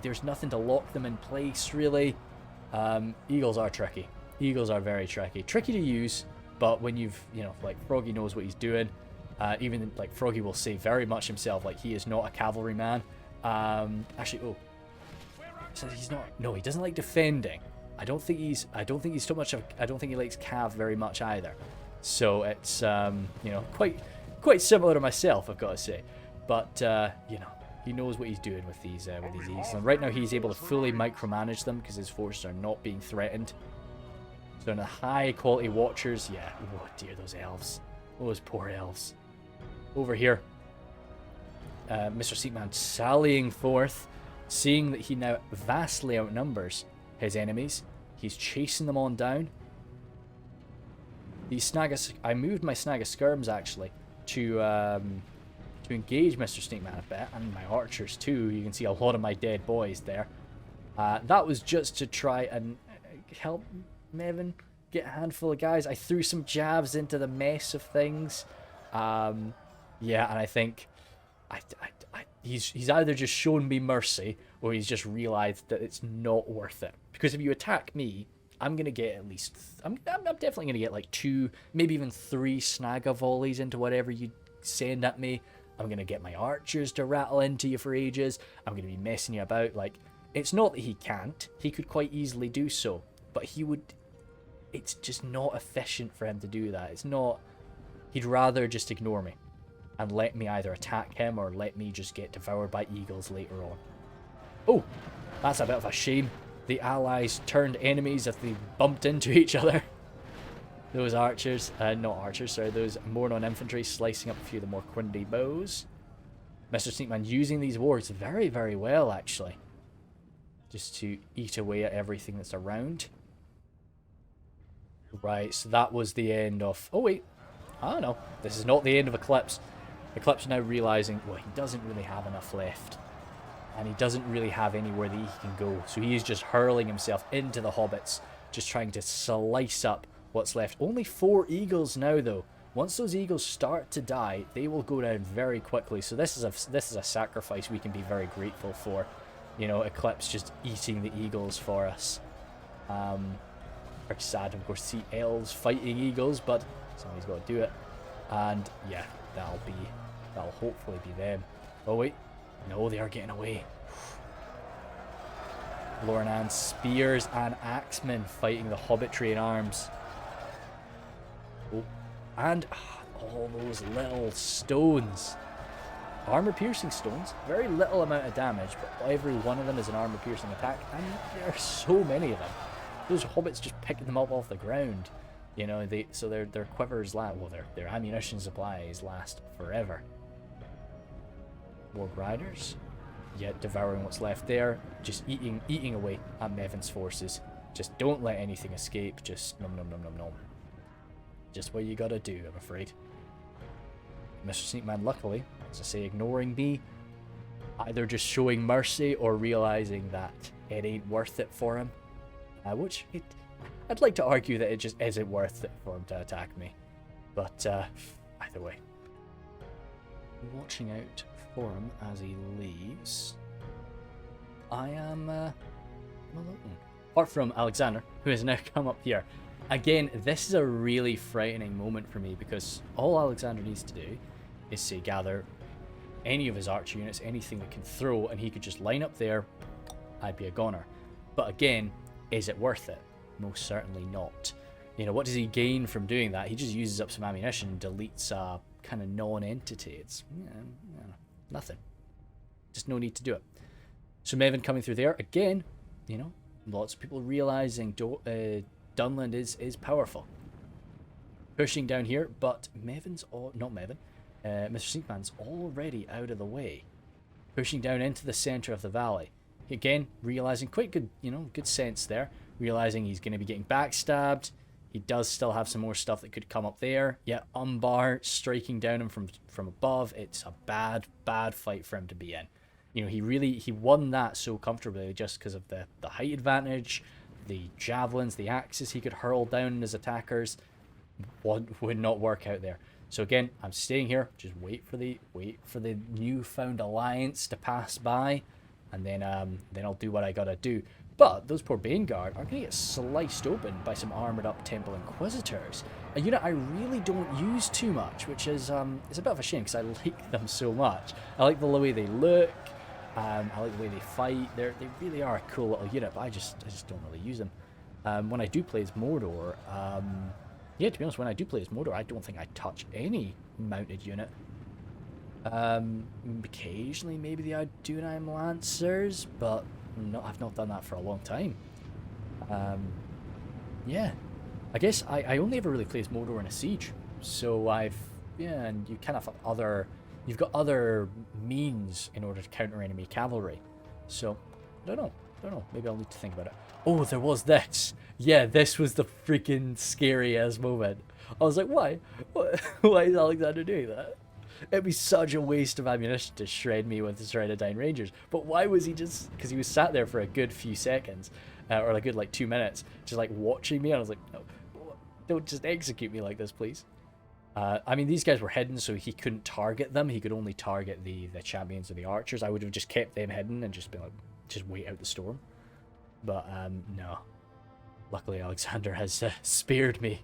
A: There's nothing to lock them in place, really. Eagles are tricky. Eagles are very tricky. Tricky to use, but when you've, you know, like, Frogie knows what he's doing. Even, like, Frogie will say very much himself, like, he is not a cavalryman. Actually, oh. So he's not... No, he doesn't like defending. I don't think he's so much of... I don't think he likes cav very much either. So it's, you know, quite similar to myself, I've got to say. But, you know, he knows what he's doing with these eagles. And right now he's able to fully micromanage them because his forces are not being threatened. So in the high quality watchers, yeah. Oh dear, those elves. Those poor elves. Over here. Mr. Seatman sallying forth, seeing that he now vastly outnumbers his enemies. He's chasing them on down. I moved my snag of skirms actually to engage Mr. Snakeman a bit, and my archers too. You can see a lot of my dead boys there. That was just to try and help Mevin get a handful of guys. I threw some jabs into the mess of things. Yeah, and I think he's either just shown me mercy or he's just realized that it's not worth it. Because if you attack me, I'm going to get at least... I'm definitely going to get like 2, maybe even 3 snagger volleys into whatever you send at me. I'm going to get my archers to rattle into you for ages. I'm going to be messing you about. Like, it's not that he can't. He could quite easily do so. But he would... It's just not efficient for him to do that. It's not... He'd rather just ignore me and let me either attack him or let me just get devoured by eagles later on. Oh, that's a bit of a shame. The allies turned enemies if they bumped into each other. Those archers, not archers, sorry, those Mordor infantry slicing up a few of the more Quindy bows. Mr. Sneakman using these wargs very, very well, actually. Just to eat away at everything that's around. Right, so that was the end of... Oh, wait. Oh, no. This is not the end of Eclipse. Eclipse now realizing, well, he doesn't really have enough left. And he doesn't really have anywhere that he can go. So he is just hurling himself into the hobbits, just trying to slice up what's left. Only 4 eagles now, though. Once those eagles start to die, they will go down very quickly. So this is a sacrifice we can be very grateful for. You know, Eclipse just eating the eagles for us. Very sad, of course, to see elves fighting eagles, but somebody's got to do it. And yeah, that'll hopefully be them. Oh wait. No, they are getting away. Lornan spears and axemen fighting the hobbitry in arms. Oh, and all those little stones. Armor-piercing stones. Very little amount of damage, but every one of them is an armor-piercing attack, and there are so many of them. Those hobbits just picking them up off the ground. You know, so their quivers last. Well, their ammunition supplies last forever. More riders, yet devouring what's left there, just eating away at Mevin's forces. Just don't let anything escape. Just nom nom nom nom nom. Just what you gotta do, I'm afraid. Mr. Sneakman, luckily, as I say, ignoring me, either just showing mercy or realizing that it ain't worth it for him. I'd like to argue that it just isn't worth it for him to attack me. But either way, watching out for him as he leaves. I am alone. Apart from Alexander, who has now come up here. Again, this is a really frightening moment for me because all Alexander needs to do is say gather any of his archer units, anything that can throw, and he could just line up there. I'd be a goner. But again, is it worth it? Most certainly not. You know, what does he gain from doing that? He just uses up some ammunition, deletes a kind of non-entity. It's nothing. Just no need to do it. So Mevin coming through there again. You know, lots of people realizing Dunland is powerful. Pushing down here, but Mevin's not Mevin. Mr. Sinkman's already out of the way. Pushing down into the center of the valley. Again, realizing quite good, good sense there. Realizing he's going to be getting backstabbed. He does still have some more stuff that could come up there. Yeah, Umbar striking down him from above. It's a bad fight for him to be in. You know, he won that so comfortably just because of the height advantage, the javelins, the axes he could hurl down his attackers. would not work out there. So again, I'm staying here. Just wait for the newfound alliance to pass by, and then I'll do what I gotta do. But those poor Guard are gonna get sliced open by some armored up Temple Inquisitors, a unit I really don't use too much, which is it's a bit of a shame because I like them so much. I like the way they look. I like the way they fight. They really are a cool little unit, but I just don't really use them. When I do play as Mordor, yeah, to be honest, when I do play as Mordor, I don't think I touch any mounted unit. Occasionally, maybe the Dunland Lancers, but no, I've not done that for a long time. Yeah, I guess I only ever really play as Mordor in a siege, so yeah, and you kind of have you've got other means in order to counter enemy cavalry. So, I don't know, maybe I'll need to think about it. Oh, there was this. Yeah, this was the freaking scary-ass moment. I was like, why? Why is Alexander doing that? It'd be such a waste of ammunition to shred me with the Shredded Rangers. But why was he just... Because he was sat there for a good few seconds, or a good, like, 2 minutes, just, like, watching me, and I was like, no, don't just execute me like this, please. I mean, these guys were hidden, so he couldn't target them. He could only target the champions or the archers. I would have just kept them hidden and just been like, just wait out the storm. But, no. Luckily, Alexander has spared me.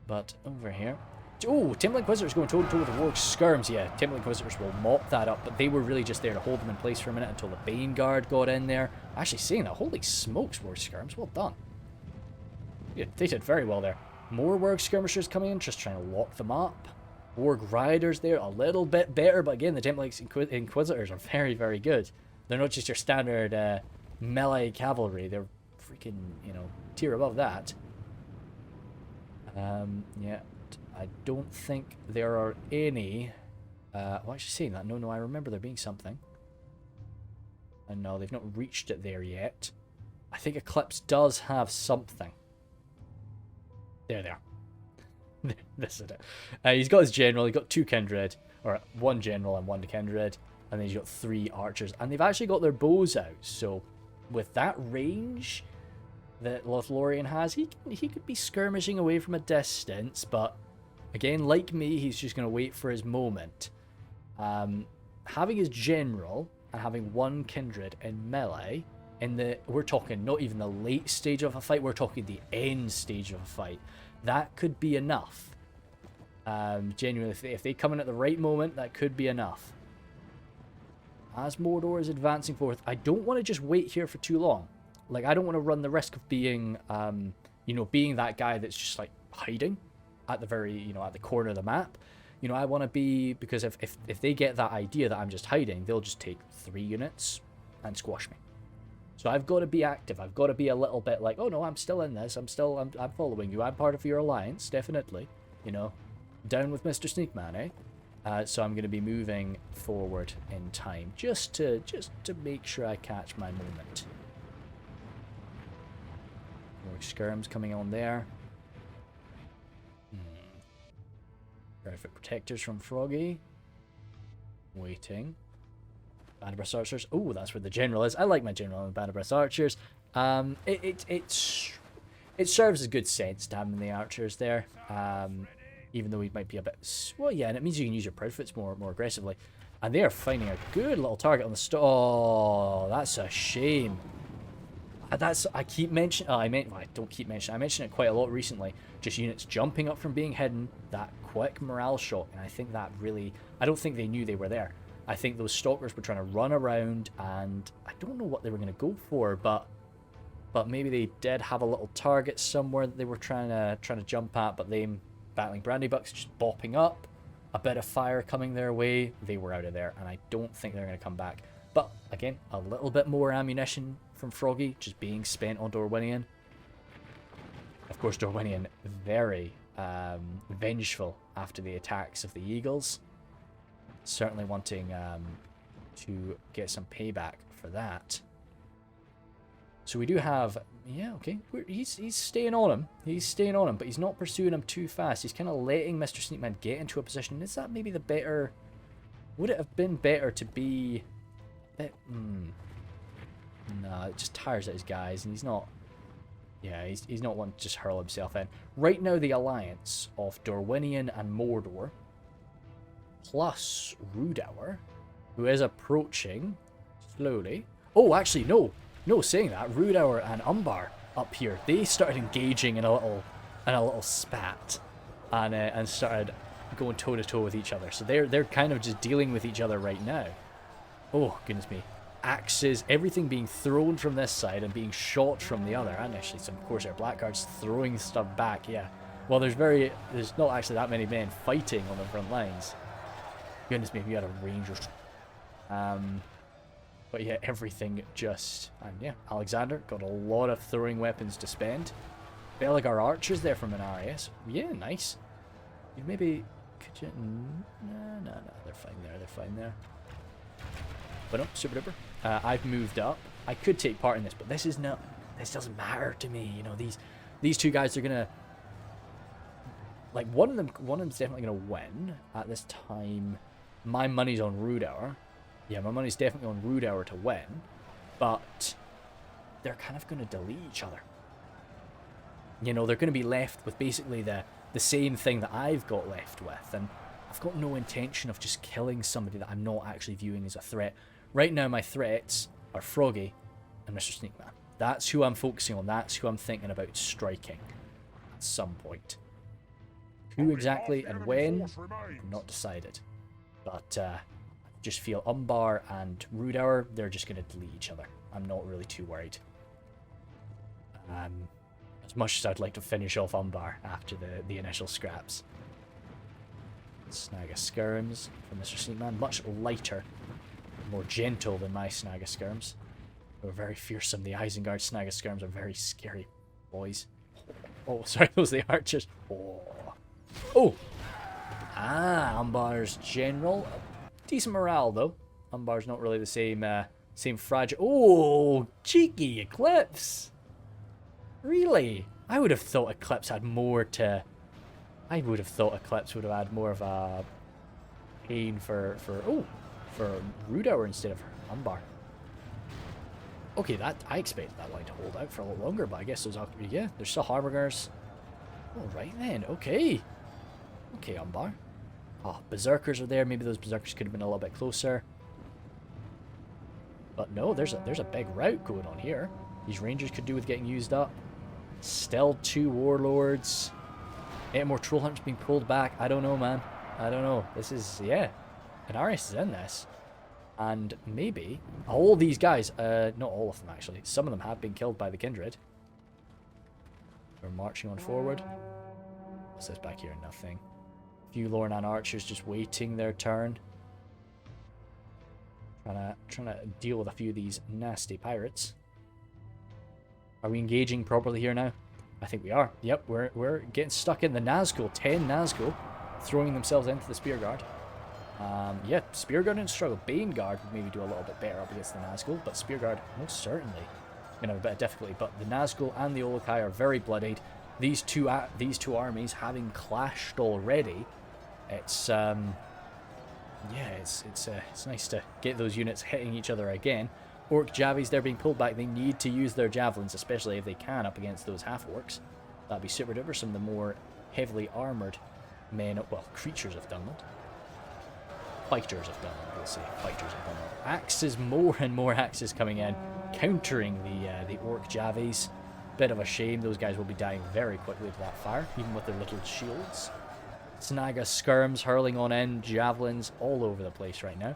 A: But over here... Oh, Temple Inquisitors going toe-to-toe with the Warg Skirms. Yeah, Temple Inquisitors will mop that up, but they were really just there to hold them in place for a minute until the Guard got in there. Actually saying that, holy smokes, Warg Skirms, well done. Yeah, they did very well there. More Warg Skirmishers coming in, just trying to lock them up. Warg Riders there, a little bit better, but again, the Temple Inquisitors are very, very good. They're not just your standard melee cavalry, they're freaking, you know, tier above that. Yeah, I don't think there are any... well, actually saying that, no, I remember there being something. And no, they've not reached it there yet. I think Eclipse does have something. There. This is it. He's got his general, he's got 2 kindred, or 1 general and 1 kindred, and then he's got 3 archers, and they've actually got their bows out, so with that range that Lothlorien has, he could be skirmishing away from a distance, but again, like me, he's just going to wait for his moment. Having his general and having 1 kindred in melee, we're talking not even the late stage of a fight, we're talking the end stage of a fight. That could be enough. Genuinely, if they come in at the right moment, that could be enough. As Mordor is advancing forth, I don't want to just wait here for too long. Like, I don't want to run the risk of being, you know, being that guy that's just, like, hiding at the very, you know, at the corner of the map. You know, I want to be, because if they get that idea that I'm just hiding, they'll just take 3 units and squash me. So I've got to be active. I've got to be a little bit like, oh no, I'm still in this. I'm following you. I'm part of your alliance, definitely. You know, down with Mr. Sneakman, eh? So I'm going to be moving forward in time, just to make sure I catch my moment. More skirms coming on there. Perfect protectors from Frogie. Waiting. Banderbreast Archers. Oh, that's where the general is. I like my general and Banderbreast Archers. It serves as good sense to have the archers there. Even though he might be a bit... Well, yeah, and it means you can use your Proudfoots more aggressively. And they are finding a good little target on the... Oh, that's a shame. I keep mentioning... Oh, I don't keep mentioning... I mention it quite a lot recently. Just units jumping up from being hidden. That quick morale shot. And I think that really... I don't think they knew they were there. I think those stalkers were trying to run around, and I don't know what they were going to go for, but maybe they did have a little target somewhere that they were trying to jump at, but them battling Brandybucks just bopping up, a bit of fire coming their way, they were out of there, and I don't think they're going to come back. But again, a little bit more ammunition from Frogie just being spent on Dorwinion. Of course, Dorwinion very vengeful after the attacks of the Eagles. Certainly wanting to get some payback for that. So we do have... Yeah, okay. He's staying on him. He's staying on him, but he's not pursuing him too fast. He's kind of letting Mr. Sneakman get into a position. Is that maybe the better... Would it have been better to be... No, it just tires out his guys, and he's not Yeah, he's not one to just hurl himself in. Right now, the alliance of Dorwinion and Mordor, plus Rhudaur, who is approaching slowly. Oh, actually, no. No, saying that, Rhudaur and Umbar up here, they started engaging in a little spat, and started going toe to toe with each other. So they're kind of just dealing with each other right now. Oh, goodness me. Axes, everything being thrown from this side and being shot from the other. And actually some Corsair Blackguards throwing stuff back, yeah. Well, there's not actually that many men fighting on the front lines. Goodness me, we had a Rangers. But yeah, everything just... And yeah, Alexander got a lot of throwing weapons to spend. Belagar archers there from an Armies. Yeah, nice. You maybe... Could you... No, they're fine there, they're fine there. But no, super duper. I've moved up. I could take part in this, but this is not... This doesn't matter to me, you know. These two guys are gonna... Like, one of them's definitely gonna win at this time. My money's on Rhudaur. Yeah, my money's definitely on Rhudaur to win. But they're kind of gonna delete each other. You know, they're gonna be left with basically the same thing that I've got left with. And I've got no intention of just killing somebody that I'm not actually viewing as a threat. Right now, my threats are Frogie and Mr. Sneakman. That's who I'm focusing on. That's who I'm thinking about striking at some point. Who exactly and when, I'm not decided. But I just feel Umbar and Rhudaur, they're just going to delete each other. I'm not really too worried. As much as I'd like to finish off Umbar after the initial scraps. Snag of Skirms from Mr. Sneakman. Much lighter, more gentle than my Snag of Skirms. They were very fearsome. The Isengard Snag of Skirms are very scary boys. Oh, sorry, those are the archers. Oh! Ah, Umbar's general. Decent morale, though. Umbar's not really the same fragile... Oh, cheeky Eclipse! Really? I would have thought Eclipse had more to... I would have thought Eclipse would have had more of a pain for Rhudaur instead of Umbar. Okay, I expected that line to hold out for a lot longer, but I guess those are... Yeah, there's still Harbingers. Alright then, okay. Okay, Umbar. Oh, Berserkers are there. Maybe those Berserkers could have been a little bit closer. But no, there's a big rout going on here. These Rangers could do with getting used up. Still 2 Warlords. 8 more Troll Hunters being pulled back. I don't know, man. I don't know. This is, yeah. And Arries is in this. And maybe all these guys, not all of them actually, some of them have been killed by the Kindred. We're marching on forward. What's this back here? Nothing. A few Lornan archers just waiting their turn. Trying to deal with a few of these nasty pirates. Are we engaging properly here now? I think we are. Yep, we're getting stuck in the Nazgul. 10 Nazgul throwing themselves into the Spearguard. Yeah, Spearguard didn't struggle. Baneguard would maybe do a little bit better up against the Nazgul, but Spearguard most certainly gonna have a bit of difficulty. But the Nazgul and the Olokai are very bloodied. These two armies having clashed already. It's yeah, it's nice to get those units hitting each other again. Orc Javies, they're being pulled back. They need to use their javelins, especially if they can, up against those half-orcs. That'd be super duper. Some of the more heavily armoured men, well, creatures of Dunland. Fighters of Dunland, we'll say. Fighters of Dunland. Axes, more and more axes coming in, countering the Orc Javies. Bit of a shame. Those guys will be dying very quickly to that fire, even with their little shields. Snaga skirms hurling on in, javelins all over the place right now.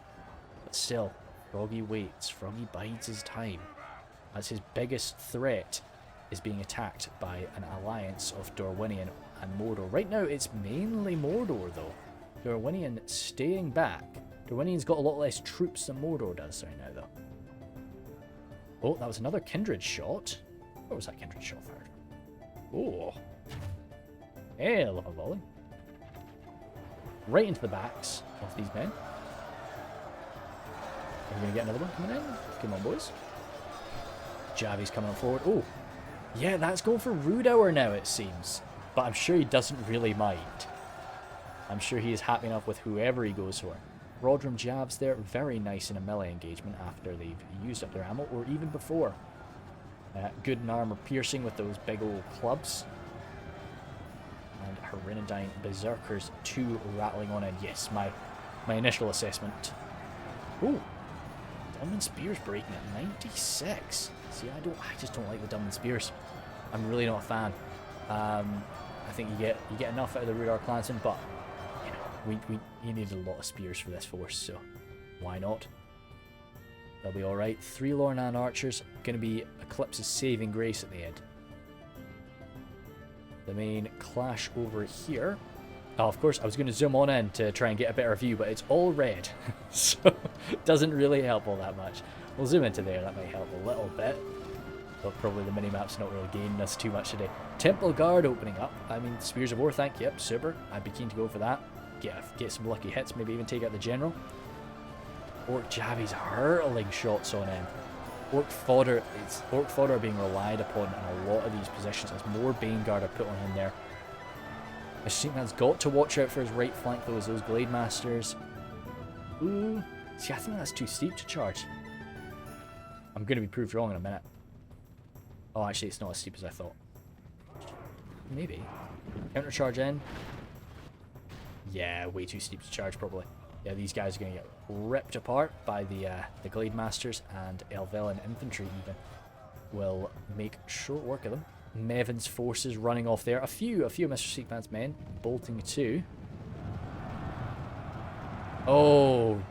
A: But still, Frogie waits. Frogie bides his time. As his biggest threat is being attacked by an alliance of Dorwinion and Mordor. Right now, it's mainly Mordor, though. Dorwinion staying back. Dorwinion's got a lot less troops than Mordor does right now, though. Oh, that was another Kindred shot. Where was that Kindred shot fired? Oh. Hell of a volley. Right into the backs of these men. Are we going to get another one coming in? Come on, boys. Javi's coming on forward. Oh, yeah, that's going for Rhudaur now, it seems. But I'm sure he doesn't really mind. I'm sure he is happy enough with whoever he goes for. Rodram Javs there, very nice in a melee engagement after they've used up their ammo, or even before. Good in armor piercing with those big old clubs. And Harinadine Berserkers 2 rattling on in. Yes, my initial assessment. Oh, Dunland Spears breaking at 96. See, I just don't like the Dunland Spears. I'm really not a fan. I think you get enough out of the Rhudaur clansmen, but you know, you need a lot of spears for this force, so why not? They'll be alright. 3 Lornan archers, going to be Eclipse's saving grace at the end. The main clash over here. Oh, of course, I was going to zoom on in to try and get a better view, but it's all red, so it doesn't really help all that much. We'll zoom into there, that might help a little bit. But probably the minimap's not really gaining us too much today. Temple Guard opening up. I mean, Spears of Orthanc, yep, super. I'd be keen to go for that. Get some lucky hits, maybe even take out the general. Orc Javies hurtling shots on in. Orc fodder are being relied upon in a lot of these positions as more Bane Guard are put on in there. I think that's got to watch out for his right flank though, as those Glade Masters. Ooh. See, I think that's too steep to charge. I'm going to be proved wrong in a minute. Oh, actually, it's not as steep as I thought. Maybe. Counter charge in. Yeah, way too steep to charge, probably. Yeah, these guys are going to get ripped apart by the Glade Masters, and Elvelyn Infantry even will make short work of them. Mevin's forces running off there. A few of Mr. Seekman's men bolting too. Oh,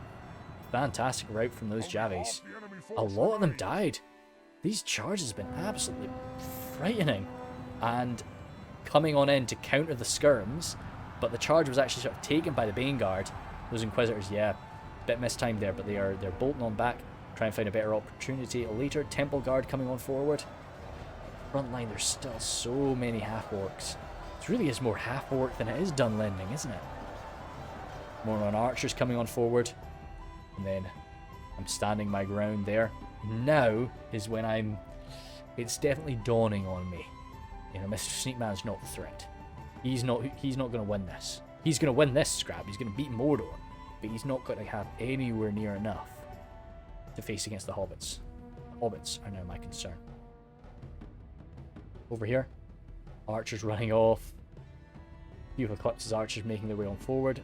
A: fantastic rout from those Javies. A lot of them died. These charges have been absolutely frightening. And coming on in to counter the skirms, but the charge was actually sort of taken by the Bane Guard. Those Inquisitors, yeah, bit mistimed there, but they're bolting on back, try and find a better opportunity later. Temple Guard coming on forward. Front line, there's still so many half-orcs. It really is more half-orc than it is Dunlanding, isn't it? More on archers coming on forward. And then I'm standing my ground there. Now is when it's definitely dawning on me. You know, Mr. Sneakman's not the threat. He's not going to win this. He's going to win this scrap. He's going to beat Mordor. But he's not going to have anywhere near enough to face against the Hobbits. The Hobbits are now my concern. Over here, archers running off. A few of Eclipse's archers making their way on forward.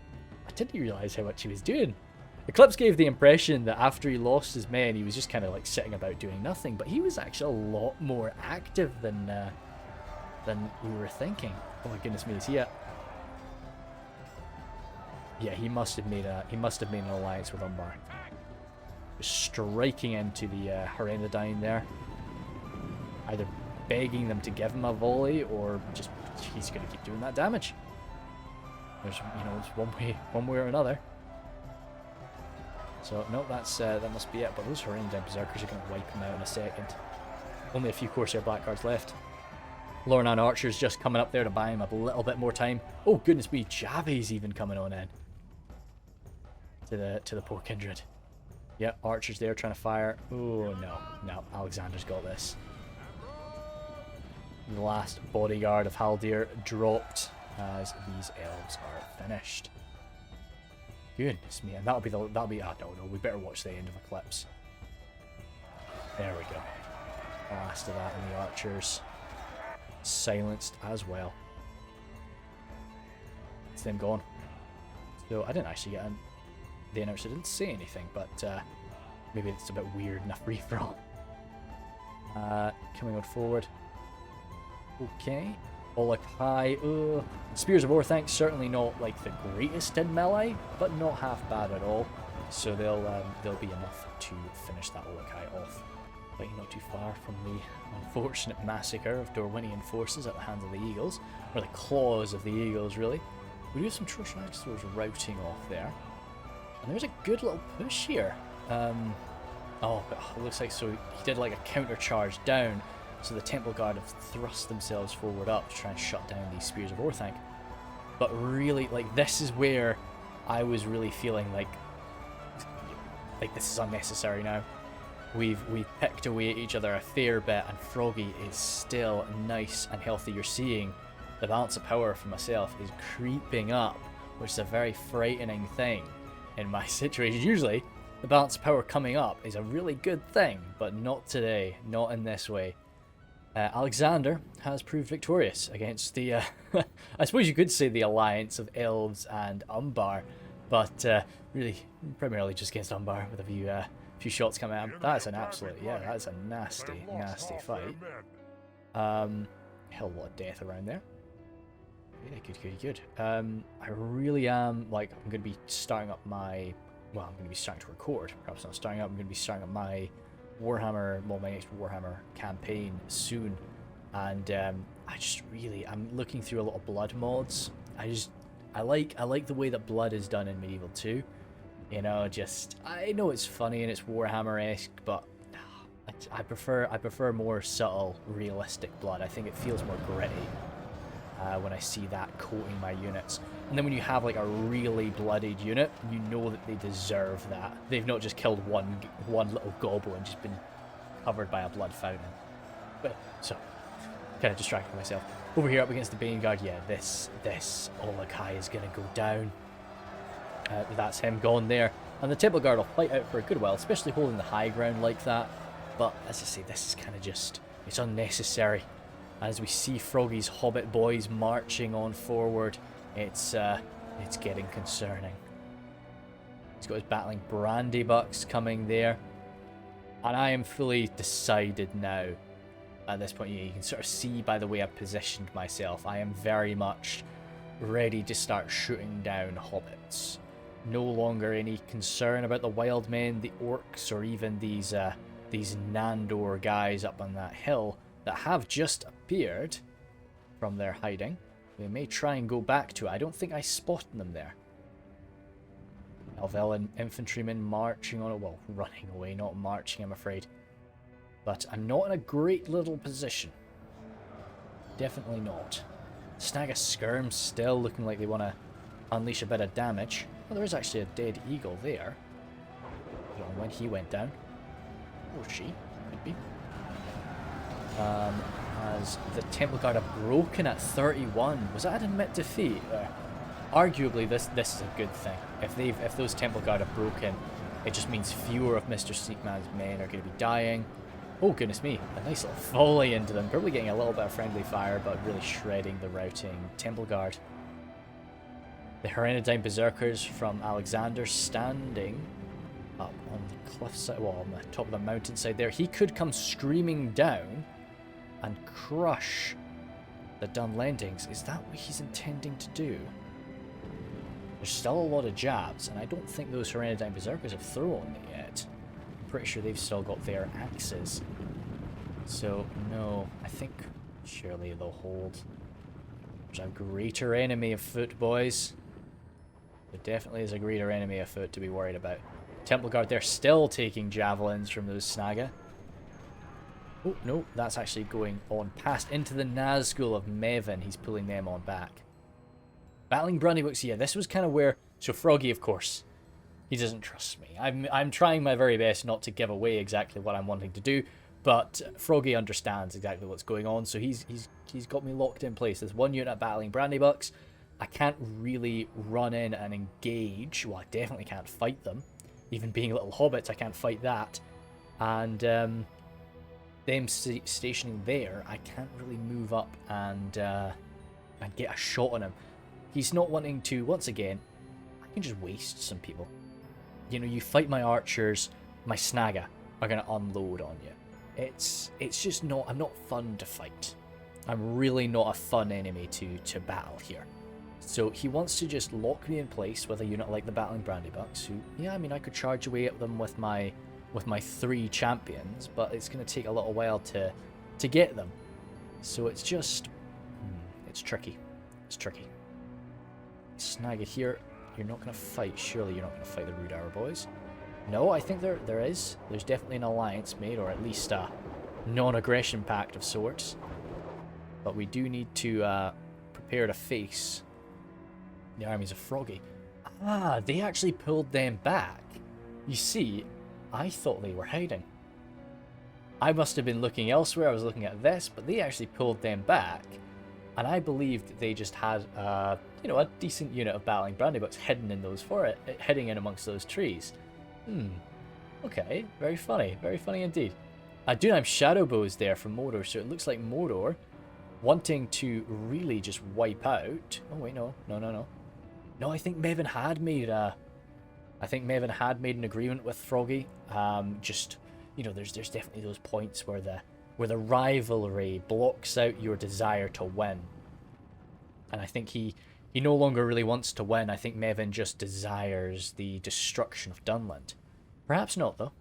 A: I didn't realise how much he was doing. Eclipse gave the impression that after he lost his men, he was just kind of like sitting about doing nothing, but he was actually a lot more active than we were thinking. Oh my goodness me, is he Yeah, he must have made an alliance with Umbar. Striking into the Harinadine there, either begging them to give him a volley or just he's going to keep doing that damage. There's, you know, it's one way or another. So no, that must be it. But those Harinadine Berserkers are going to wipe him out in a second. Only a few Corsair Blackguards left. Lornan Archers just coming up there to buy him a little bit more time. Oh goodness me, Javi's even coming on in to the poor kindred. Yep, Archers there trying to fire. Oh no, Alexander's got this. The last bodyguard of Haldir dropped as these elves are finished. Goodness me, and that'll be no, we better watch the end of Eclipse. There we go. The last of that, and the archers silenced as well. It's them gone. So I didn't actually get in. The announcer didn't say anything, but maybe it's a bit weird enough free for all. Coming on forward. Okay. Olak high. Spears of Orthanc, certainly not like the greatest in melee, but not half bad at all. So they'll be enough to finish that Olak high off. But not too far from the unfortunate massacre of Dorwinion forces at the hands of the Eagles, or the claws of the Eagles, really. We do have some Trust Ragsthors routing off there, and there's a good little push here. Oh, but it looks like so he did like a counter charge down. So the Temple Guard have thrust themselves forward up to try and shut down these Spears of Orthanc. But really, like, this is where I was really feeling like this is unnecessary now. We've picked away at each other a fair bit, and Frogie is still nice and healthy. You're seeing the balance of power for myself is creeping up, which is a very frightening thing in my situation. Usually, the balance of power coming up is a really good thing, but not today, not in this way. Alexander has proved victorious against the, I suppose you could say the alliance of elves and Umbar, but really primarily just against Umbar with a few shots coming out. That's an absolute, yeah, that's a nasty, nasty fight. Hell of a lot of death around there. Yeah, good. I really am, like, I'm going to be starting up my, well, I'm going to be starting to record, perhaps not starting up, I'm going to be starting up my Warhammer, well, my next Warhammer campaign soon, and I'm looking through a lot of blood mods. I like the way that blood is done in Medieval 2. You know, I know it's funny and it's Warhammer-esque, but I prefer more subtle, realistic blood. I think it feels more gritty when I see that coating my units. And then when you have like a really bloodied unit, you know that they deserve that. They've not just killed one little goblin and just been covered by a blood fountain. But so, kind of distracted myself. Over here up against the Bane Guard, yeah, this Olakai is gonna go down. That's him gone there. And the Temple Guard will fight out for a good while, especially holding the high ground like that. But as I say, this is kind of just, it's unnecessary. As we see Froggy's Hobbit boys marching on forward, it's getting concerning. He's got his battling Brandybucks coming there. And I am fully decided now. At this point, you can sort of see by the way I've positioned myself, I am very much ready to start shooting down hobbits. No longer any concern about the wild men, the orcs, or even these Nandor guys up on that hill that have just appeared from their hiding. We may try and go back to it. I don't think I spotted them there. Elvelyn infantrymen marching on it, well, running away, not marching, I'm afraid. But I'm not in a great little position. Definitely not. Snag a skirm still looking like they want to unleash a bit of damage. Well, there is actually a dead eagle there. I don't know when he went down. Or she, could be. As the Temple Guard have broken at 31. Was that an admit defeat? Arguably, this is a good thing. If those Temple Guard have broken, it just means fewer of Mr. Sneakman's men are going to be dying. Oh, goodness me. A nice little volley into them. Probably getting a little bit of friendly fire, but really shredding the routing Temple Guard. The Herenidine Berserkers from Alexander standing up on the cliffside, well, on the top of the mountainside there. He could come screaming down and crush the Dunlandings. Is that what he's intending to do? There's still a lot of jabs, and I don't think those Herenidine Berserkers have thrown it yet. Pretty sure they've still got their axes. So, no, I think surely they'll hold. There's a greater enemy afoot, boys. There definitely is a greater enemy afoot to be worried about. Temple Guard, they're still taking javelins from those Snaga. Oh, no, that's actually going on past into the Nazgul of Mevin. He's pulling them on back. Battling Brandybucks, yeah, this was kind of where... So Froggy, of course, he doesn't trust me. I'm trying my very best not to give away exactly what I'm wanting to do, but Froggy understands exactly what's going on, so he's got me locked in place. There's one unit battling Brandybucks. I can't really run in and engage. Well, I definitely can't fight them. Even being little hobbits, I can't fight that. And them stationing there, I can't really move up and get a shot on him. He's not wanting to, once again, I can just waste some people. You know, you fight my archers, my Snaga are going to unload on you. It's just not, I'm not fun to fight. I'm really not a fun enemy to battle here. So he wants to just lock me in place with a unit like the Battling Brandybucks, who, yeah, I mean, I could charge away at them with my 3 champions, but it's going to take a little while to get them. So it's just, it's tricky. It's tricky. Snag it here. You're not going to fight. Surely you're not going to fight the Rhudaur boys. No, I think there is. There's definitely an alliance made, or at least a non-aggression pact of sorts. But we do need to prepare to face the armies of Froggy. Ah, they actually pulled them back. You see, I thought they were hiding. I must have been looking elsewhere. I was looking at this, but they actually pulled them back. And I believed that they just had, you know, a decent unit of battling Brandybucks hidden in those hiding in amongst those trees. Okay, very funny indeed. Dunheim Shadowbows there from Mordor, so it looks like Mordor wanting to really just wipe out. Oh wait, no. No, I think Mevin had made an agreement with Frogie. Just, you know, there's definitely those points where the rivalry blocks out your desire to win. And I think he no longer really wants to win. I think Mevin just desires the destruction of Dunland. Perhaps not, though.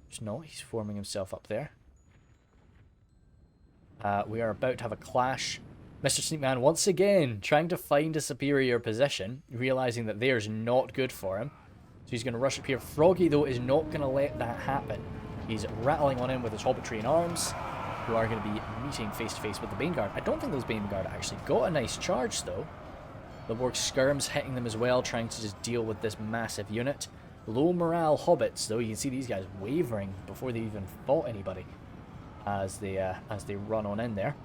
A: Perhaps not. He's forming himself up there. We are about to have a clash. Mr. Sneakman once again trying to find a superior position, realizing that there's not good for him. So he's going to rush up here. Frogie, though, is not going to let that happen. He's rattling on in with his Hobbit-Tree in arms, who are going to be meeting face-to-face with the Baneguard. I don't think those Baneguard actually got a nice charge, though. The Borg Skirm's hitting them as well, trying to just deal with this massive unit. Low morale Hobbits, though. You can see these guys wavering before they even fought anybody as they run on in there.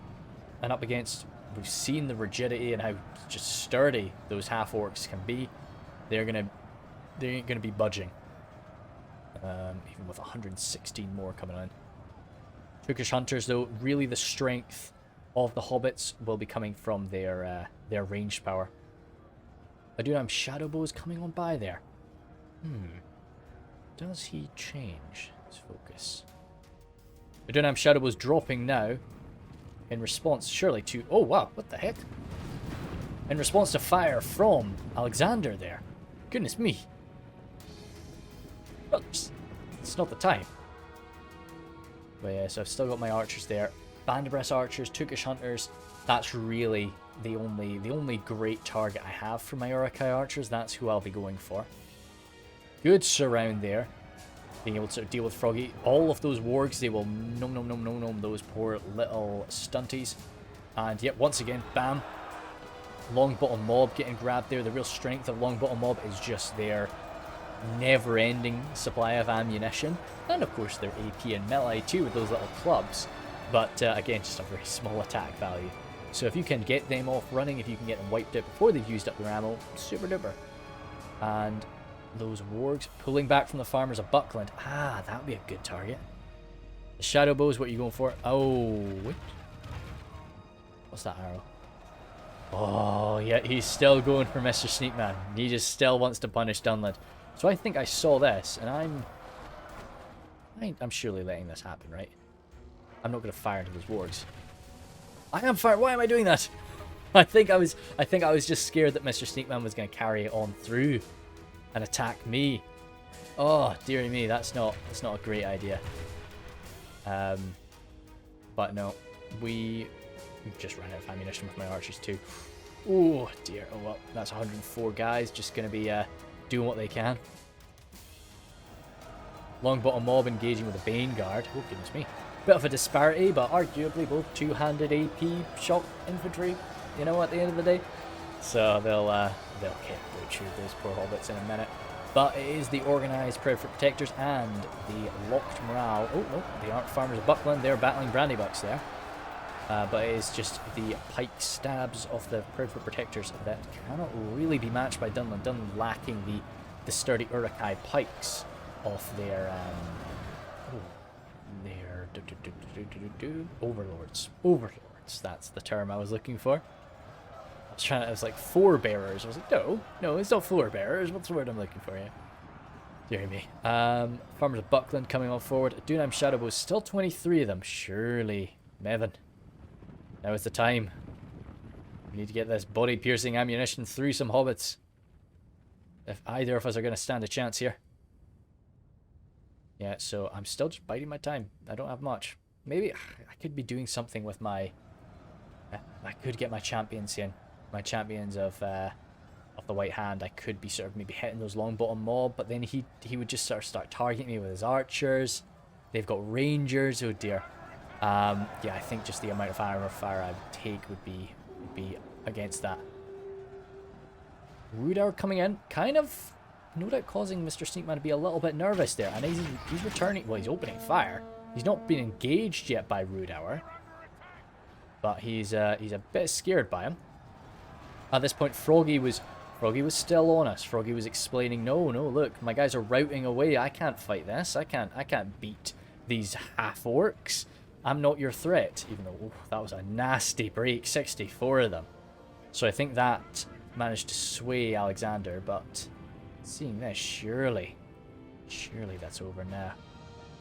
A: And up against... We've seen the rigidity and how just sturdy those half-orcs can be. They ain't gonna be budging. Even with 116 more coming in. Turkish Hunters, though, really the strength of the Hobbits will be coming from their ranged power. Dunheim Shadowbows coming on by there. Does he change his focus? Dunheim Shadowbows dropping now. In response, surely to... Oh, wow, what the heck? In response to fire from Alexander there. Goodness me. Well, it's not the time. But yeah, so I've still got my archers there. Bandabreast archers, Turkish Hunters. That's really the only great target I have for my Urukai archers. That's who I'll be going for. Good surround there. Being able to deal with Frogie. All of those wargs, they will nom those poor little stunties. And yet, once again, bam. Longbottom Mob getting grabbed there. The real strength of Longbottom Mob is just their never-ending supply of ammunition. And of course, their AP and melee too with those little clubs. But again, just a very small attack value. So if you can get them off running, if you can get them wiped out before they've used up their ammo, super duper. And... those wargs pulling back from the farmers of Buckland. Ah, that would be a good target. The shadow bows, what are you going for? Oh, wait. What's that arrow? Oh, yeah, he's still going for Mr. Sneakman. He just still wants to punish Dunland. So I think I saw this, and I'm surely letting this happen, right? I'm not going to fire into those wargs. I am firing. Why am I doing that? I think I was just scared that Mr. Sneakman was going to carry it on through and attack me. Oh, dearie me, that's not a great idea. But no, we've just run out of ammunition with my archers too. Oh dear, oh well, that's 104 guys just going to be doing what they can. Longbottom Mob engaging with the Baneguard. Oh goodness me. Bit of a disparity, but arguably both two-handed AP shock infantry, you know, at the end of the day. So they'll get butchered, those poor hobbits, in a minute. But it is the organised Proudfoot Protectors and the locked morale. Oh no, the Arc Farmers of Buckland, they're battling Brandybucks there. But it is just the pike stabs of the Proudfoot Protectors that cannot really be matched by Dunland. Dunland lacking the sturdy Urukai pikes of their overlords. Overlords, that's the term I was looking for. I was like, forebearers. I was like, no, it's not forebearers. What's the word I'm looking for here? Dear me. Farmers of Buckland coming on forward. Dunheim Shadowbows, still 23 of them. Surely, Mevin. Now is the time. We need to get this body-piercing ammunition through some hobbits. If either of us are going to stand a chance here. Yeah, so I'm still just biding my time. I don't have much. Maybe I could be doing something with my... I could get my champions in. My champions of the White Hand. I could be sort of maybe hitting those Longbottom Mob, but then he would just sort of start targeting me with his archers. They've got rangers. Oh dear. Yeah, I think just the amount of armor fire I would take would be against that. Rhudaur coming in, kind of, no doubt causing Mr. Sneakman to be a little bit nervous there. And he's returning. Well, he's opening fire. He's not been engaged yet by Rhudaur, but he's a bit scared by him. At this point, Frogie was still on us. Frogie was explaining, no, look, my guys are routing away. I can't fight this. I can't beat these half-orcs. I'm not your threat. Even though, oh, that was a nasty break. 64 of them. So I think that managed to sway Alexander, but seeing this, surely that's over now.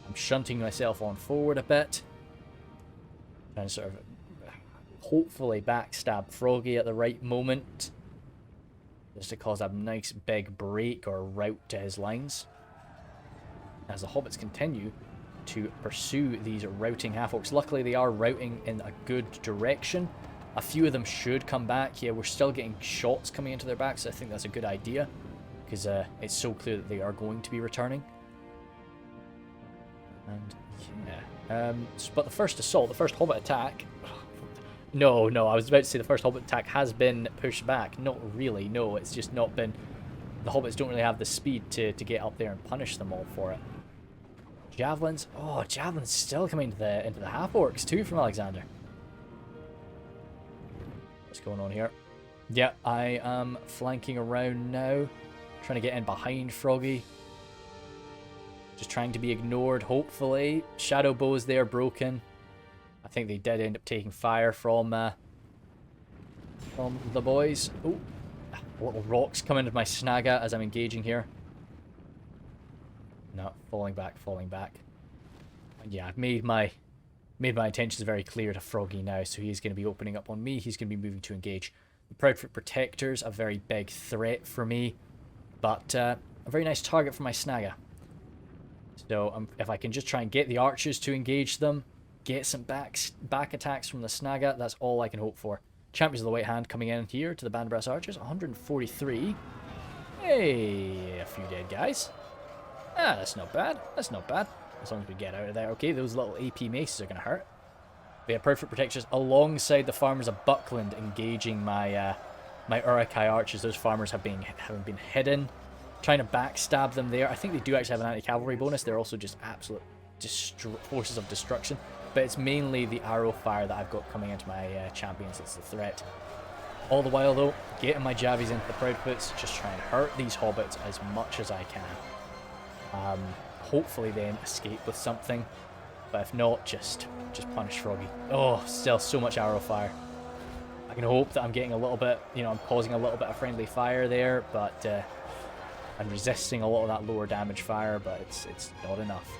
A: I'm shunting myself on forward a bit. Trying to sort of hopefully backstab Frogie at the right moment. Just to cause a nice big break or rout to his lines. As the hobbits continue to pursue these routing half-orcs. Luckily they are routing in a good direction. A few of them should come back. Yeah, we're still getting shots coming into their backs. So I think that's a good idea. Because it's so clear that they are going to be returning. And yeah. But the first assault, the first hobbit attack... No, I was about to say the first hobbit attack has been pushed back. Not really, no. It's just not been... The hobbits don't really have the speed to get up there and punish them all for it. Javelins. Oh, javelins still coming into the half-orcs too from Alexander. What's going on here? Yeah, I am flanking around now. Trying to get in behind Frogie. Just trying to be ignored, hopefully. Shadow bows there broken. I think they did end up taking fire from the boys. Oh, little rocks come into my snagga as I'm engaging here. No, falling back. Yeah, I've made my intentions very clear to Frogie now, so he's going to be opening up on me. He's going to be moving to engage. The Proudfoot Protectors, a very big threat for me, but a very nice target for my snagga. So if I can just try and get the archers to engage them, get some back attacks from the snagga, that's all I can hope for. Champions of the White Hand coming in here to the Band of Brass Archers, 143. Hey, a few dead guys. Ah, that's not bad. That's not bad. As long as we get out of there. Okay, those little AP maces are going to hurt. They have Proudfoot Protectors alongside the Farmers of Buckland engaging my my Uruk-hai archers. Those farmers have been hidden. Trying to backstab them there. I think they do actually have an anti-cavalry bonus. They're also just absolute forces of destruction. But it's mainly the arrow fire that I've got coming into my champions that's the threat. All the while though, getting my javies into the Proudfoots, just trying to hurt these hobbits as much as I can. Hopefully then escape with something. But if not, just punish Frogie. Oh, still so much arrow fire. I can hope that I'm getting a little bit, I'm causing a little bit of friendly fire there, but I'm resisting a lot of that lower damage fire, but it's not enough.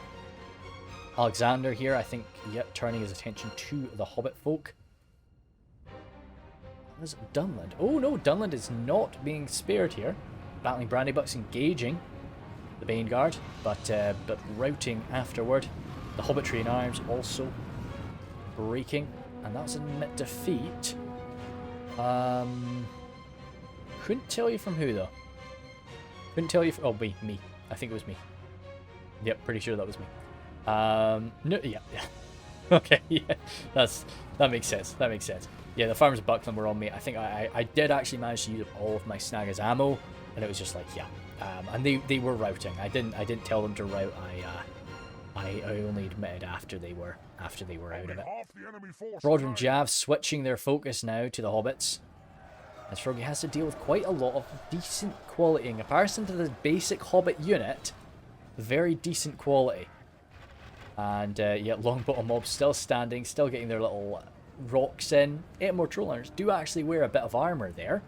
A: Alexander here, I think, yep, turning his attention to the Hobbit-Folk. There's Dunland. Oh no, Dunland is not being spared here. Battling Brandybucks, engaging the Isengard, but routing afterward. The Hobbitry in arms also breaking, and that's a defeat. Couldn't tell you from who though. Couldn't tell you. Oh, me. I think it was me. Yep, pretty sure that was me. No, yeah. Okay, yeah, that makes sense. Yeah, the Farmers of Buckland were on me. I think I did actually manage to use up all of my Snagga's ammo, and it was just like, yeah. And they were routing. I didn't tell them to rout. I only admitted after they were out of it. Brodrum Jav switching their focus now to the hobbits, as Frogie has to deal with quite a lot of decent quality in comparison to the basic hobbit unit. Very decent quality. And yeah, Longbottom Mob still standing, still getting their little rocks in. 8 more Trollhunters do actually wear a bit of armor there.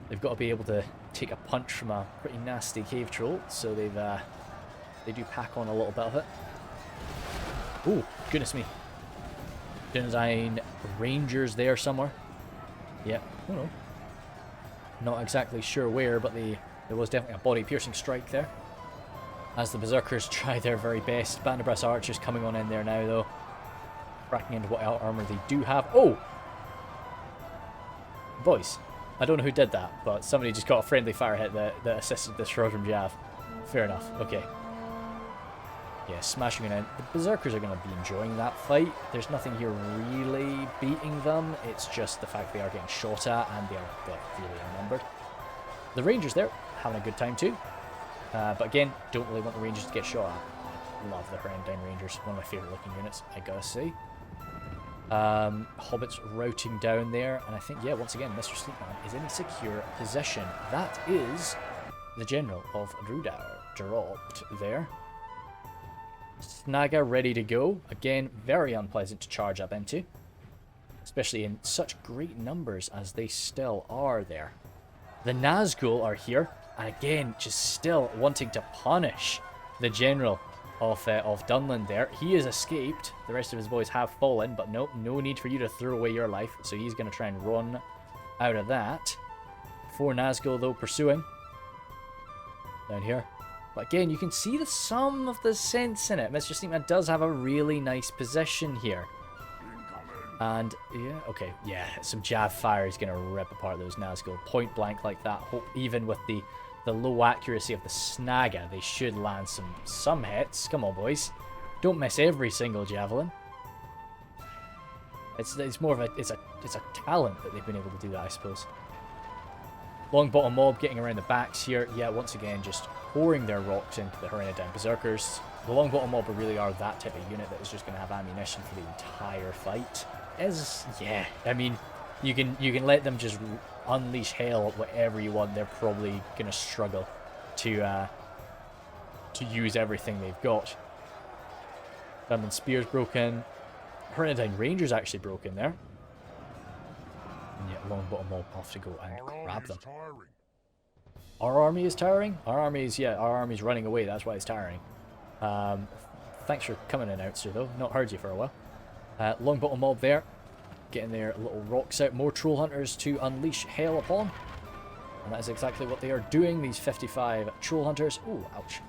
A: They've got to be able to take a punch from a pretty nasty cave troll, so they do pack on a little bit of it. Oh, goodness me. Dunedain Rangers there somewhere. Yeah, I don't know. Not exactly sure where, but there was definitely a body-piercing strike there. As the Berserkers try their very best. Band of Brass Archers coming on in there now, though. Cracking into what armor they do have. Oh! Boys, I don't know who did that, but somebody just got a friendly fire hit that assisted this Brodrum Jav. Fair enough, okay. Yeah, smashing it in. The Berserkers are going to be enjoying that fight. There's nothing here really beating them. It's just the fact they are getting shot at and they're really outnumbered. The Rangers there, having a good time too. But again, don't really want the Rangers to get shot at. Love the Dunedain Rangers, one of my favourite looking units, I gotta say. Hobbits routing down there, and I think, yeah, once again, Mr. Sleepman is in a secure position. That is the General of Rhudaur dropped there. Snaga ready to go. Again, very unpleasant to charge up into. Especially in such great numbers as they still are there. The Nazgul are here. And again, just still wanting to punish the general of Dunland there. He has escaped. The rest of his boys have fallen. But no need for you to throw away your life. So he's going to try and run out of that. 4 Nazgul, though, pursuing. Down here. But again, you can see some of the sense in it. Mr. Sneakman does have a really nice position here. And, yeah, okay, yeah, some jab fire is going to rip apart those Nazgul. Point blank like that. Even with the low accuracy of the Snaga, they should land some hits. Come on, boys. Don't miss every single javelin. It's more of a talent that they've been able to do that, I suppose. Longbottom mob getting around the backs here. Yeah, once again, just pouring their rocks into the Horenadine Berserkers. The Longbottom mob really are that type of unit that is just going to have ammunition for the entire fight. Yeah, I mean, you can let them just unleash hell at whatever you want. They're probably going to struggle to use everything they've got. Dunland Spear's broken. Horenadine Ranger's actually broken there. And yet Longbottom mob have to go and grab them. Our army is tiring? Our army's running away, that's why it's tiring. Thanks for coming, announcer, though. Not heard you for a while. Longbottom mob there. Getting their little rocks out. More troll hunters to unleash hell upon. And that is exactly what they are doing, these 55 troll hunters. Ooh, ouch.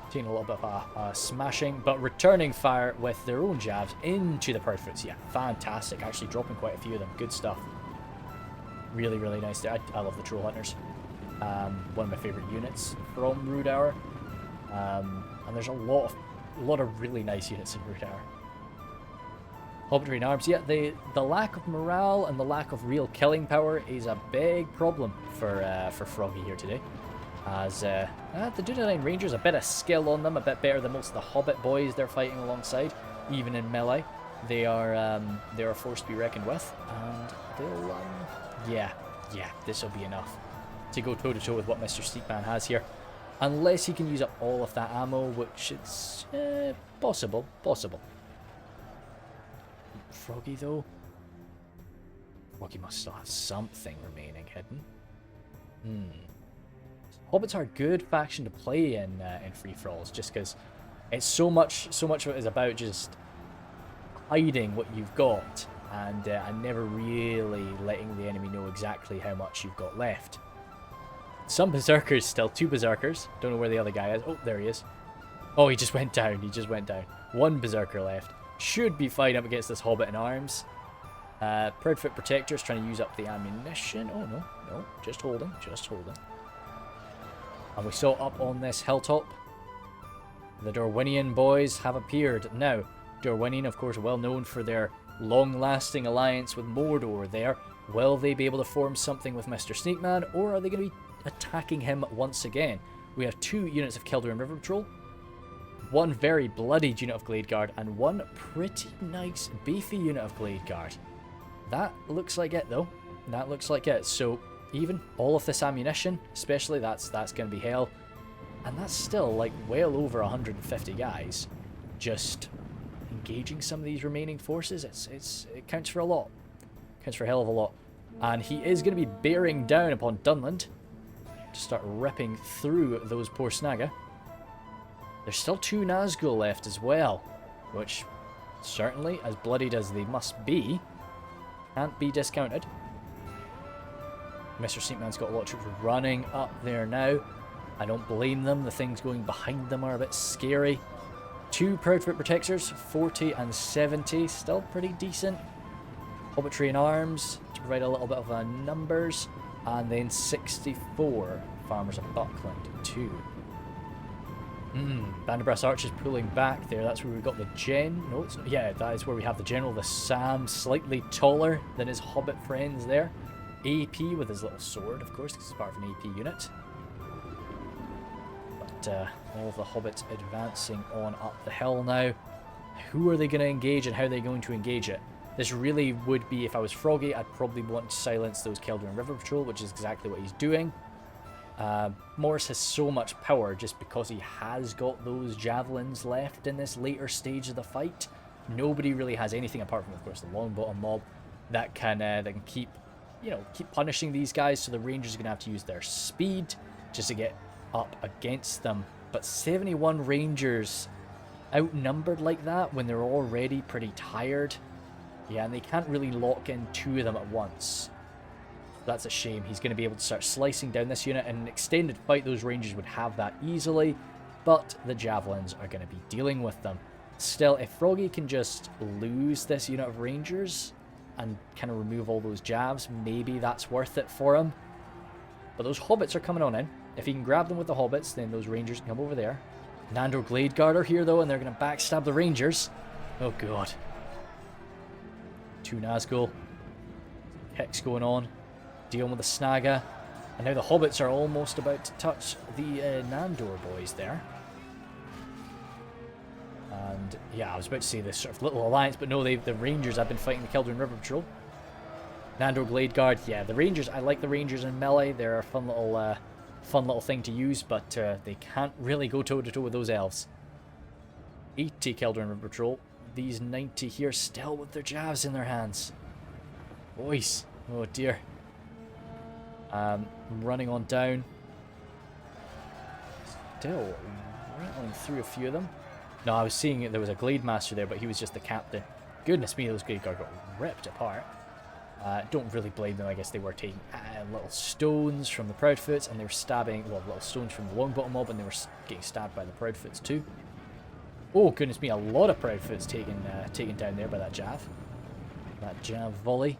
A: Taking a little bit of a smashing, but returning fire with their own jabs into the Proudfoots. Yeah, fantastic. Actually dropping quite a few of them. Good stuff. Really, really nice there. I love the troll hunters. One of my favourite units from Rhudaur. And there's a lot of really nice units in Rhudaur. Hobbit-Folk Arms, yeah, the lack of morale and the lack of real killing power is a big problem for Frogie here today. As the Dunland Rangers, a bit of skill on them, a bit better than most of the Hobbit boys they're fighting alongside, even in melee. They are a force to be reckoned with, and they'll yeah, this will be enough to go toe to toe with what Mr. Steepman has here, unless he can use up all of that ammo, which is possible. Frogie though, Frogie must still have something remaining hidden. Hobbits are a good faction to play in free-for-alls, just because it's so much of it is about just hiding what you've got and never really letting the enemy know exactly how much you've got left. Some berserkers still, 2 berserkers. Don't know where the other guy is. Oh, there he is. Oh, he just went down. 1 berserker left. Should be fine up against this Hobbit in arms. Proudfoot Protector's trying to use up the ammunition. Oh, no. Just holding. And we saw up on this hilltop, the Dorwinion boys have appeared. Now, Dorwinion, of course, well known for their long-lasting alliance with Mordor there. Will they be able to form something with Mr. Sneakman, or are they going to be attacking him once again? We have 2 units of Keldarin River Patrol, 1 very bloodied unit of Glade Guard, and 1 pretty nice beefy unit of Glade Guard. That looks like it, though. So even all of this ammunition, especially, that's going to be hell. And that's still like well over 150 guys just engaging some of these remaining forces. It counts for a lot. Counts for a hell of a lot. And he is going to be bearing down upon Dunland to start ripping through those poor Snaga. There's still 2 Nazgul left as well, which certainly, as bloodied as they must be, can't be discounted. Mr. Sneakman's got a lot of troops running up there now. I don't blame them. The things going behind them are a bit scary. 2 Proudfoot Protectors, 40 and 70, still pretty decent. Hobbit-Folk Arms to provide a little bit of numbers. And then 64 Farmers of Buckland, 2. Band of Brass Archers pulling back there. That's where we've got the Gen. No, it's not. Yeah, that is where we have the General, the Sam, slightly taller than his Hobbit friends there. AP with his little sword, of course, because he's part of an AP unit. But all of the Hobbits advancing on up the hill now. Who are they going to engage and how are they going to engage it? This really would be, if I was Frogie, I'd probably want to silence those Keldarin River Patrol, which is exactly what he's doing. Morris has so much power just because he has got those javelins left in this later stage of the fight. Nobody really has anything apart from, of course, the Longbottom mob that can keep, keep punishing these guys. So the Rangers are going to have to use their speed just to get up against them. But 71 Rangers outnumbered like that when they're already pretty tired. Yeah, and they can't really lock in 2 of them at once. That's a shame. He's going to be able to start slicing down this unit. In an extended fight, those Rangers would have that easily, but the Javelins are going to be dealing with them. Still, if Frogie can just lose this unit of Rangers and kind of remove all those Javs, maybe that's worth it for him. But those Hobbits are coming on in. If he can grab them with the Hobbits, then those Rangers can come over there. Nandor Gladeguard are here, though, and they're going to backstab the Rangers. Oh, God. 2 Nazgul. Hex going on. Dealing with the Snaga. And now the Hobbits are almost about to touch the Nandor boys there. And yeah, I was about to say this sort of little alliance, but no, the Rangers have been fighting the Keldrin River Patrol. Nandor Gladeguard, yeah, the Rangers, I like the Rangers in melee. They're a fun little thing to use, but they can't really go toe-to-toe with those elves. 80 Keldrin River Patrol. These 90 here still with their Javs in their hands. Boys, oh dear. Running on down. Still rattling through a few of them. No, I was seeing there was a Glade Master there, but he was just the captain. Goodness me, those Glade Guard got ripped apart. Don't really blame them. I guess they were taking little stones from the Proudfoots, and they were stabbing, well, little stones from the Longbottom mob, and they were getting stabbed by the Proudfoots too. Oh, goodness me, a lot of Proudfoots taken down there by that Jav. That Jav volley.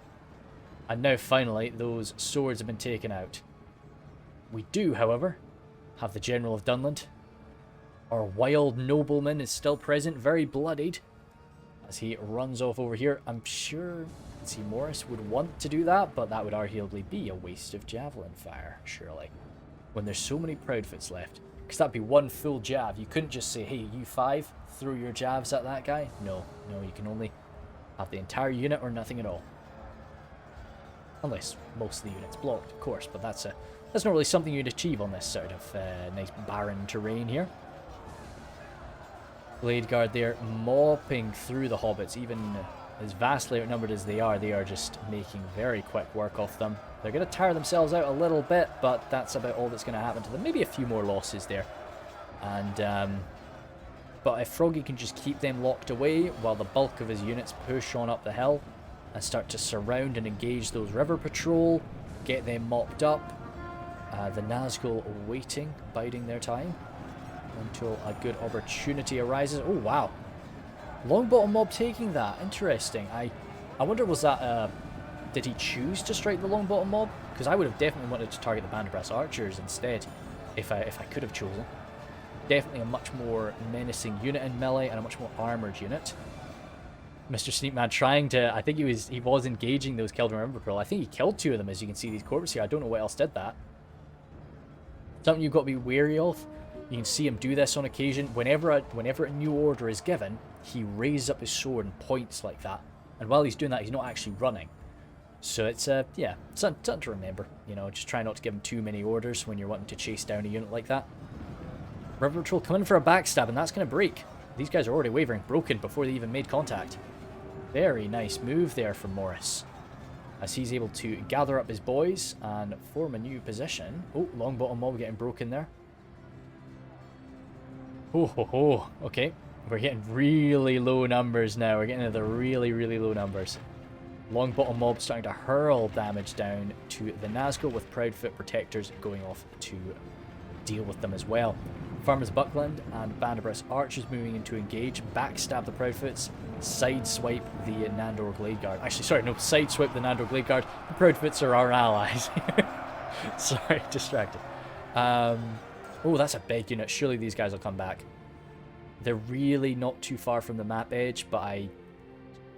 A: And now, finally, those swords have been taken out. We do, however, have the General of Dunland. Our wild nobleman is still present, very bloodied, as he runs off over here. I'm sure C. Morris would want to do that, but that would arguably be a waste of javelin fire, surely, when there's so many Proudfoots left. Because that'd be one full Jav. You couldn't just say, hey, you 5, throw your Javs at that guy. No, you can only have the entire unit or nothing at all. Unless most of the unit's blocked, of course, but that's not really something you'd achieve on this sort of nice barren terrain here. Gladeguard there mopping through the Hobbits, even as vastly outnumbered as they are just making very quick work of them. They're going to tire themselves out a little bit, but that's about all that's going to happen to them. Maybe a few more losses there. And but if Frogie can just keep them locked away while the bulk of his units push on up the hill and start to surround and engage those river patrol, get them mopped up. The Nazgul waiting, biding their time until a good opportunity arises. Oh, wow. Longbottom mob taking that. Interesting. I wonder, was that... did he choose to strike the Longbottom mob? Because I would have definitely wanted to target the Band of Brass Archers instead, if I could have chosen. Definitely a much more menacing unit in melee and a much more armoured unit. Mr. Sneakman trying to... I think he was engaging those Keldrin River Patrol. I think he killed 2 of them, as you can see these corpses here. I don't know what else did that. Something you've got to be wary of. You can see him do this on occasion. Whenever a new order is given, he raises up his sword and points like that. And while he's doing that, he's not actually running. So it's, yeah, something to remember. You know, just try not to give him too many orders when you're wanting to chase down a unit like that. River Patrol coming in for a backstab, and that's going to break. These guys are already wavering, broken before they even made contact. Very nice move there from Morris, as he's able to gather up his boys and form a new position. Oh, Longbottom mob getting broken there. Oh, ho, ho. Okay, we're getting really low numbers now. We're getting into the really, really low numbers. Longbottom mob starting to hurl damage down to the Nazgul, with Proudfoot protectors going off to deal with them as well. Farmers Buckland and Band of Brass Archers moving in to engage, backstab the Proudfoots, sideswipe the Nandor Gladeguard. Actually, sorry, no, sideswipe the Nandor Gladeguard. The Proudfoots are our allies. Sorry, distracted. Oh, that's a big unit. Surely these guys will come back. They're really not too far from the map edge, but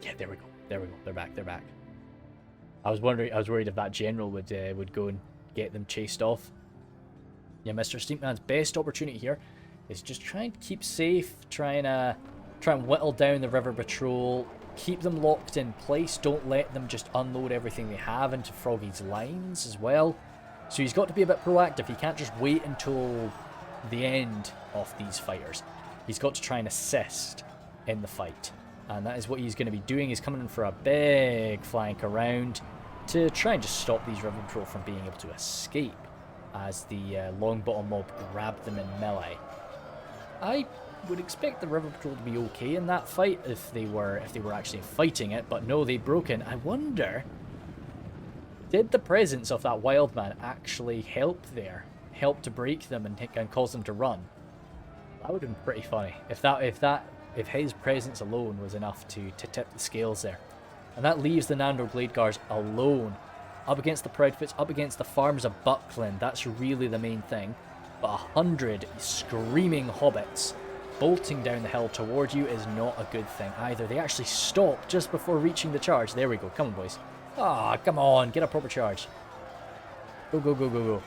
A: yeah, there we go. There we go. They're back. They're back. I was worried if that general would go and get them chased off. Yeah, Mr. Steepman's best opportunity here is just try and keep safe, try and whittle down the river patrol, keep them locked in place, don't let them just unload everything they have into Frogie's lines as well. So he's got to be a bit proactive. He can't just wait until the end of these fighters. He's got to try and assist in the fight. And that is what he's going to be doing. He's coming in for a big flank around to try and just stop these River Patrol from being able to escape as the Longbottom mob grab them in melee. I would expect the River Patrol to be okay in that fight if they were actually fighting it, but no, they've broken. I wonder, did the presence of that wild man actually help there? Help to break them and cause them to run? That would have been pretty funny if his presence alone was enough to tip the scales there. And that leaves the Nandor Gladeguards alone, up against the Proudfoots, up against the farms of Buckland. That's really the main thing. But 100 screaming hobbits bolting down the hill toward you is not a good thing either. They actually stop just before reaching the charge. There we go. Come on, boys. Ah, come on. Get a proper charge. Go, go, go, go, go.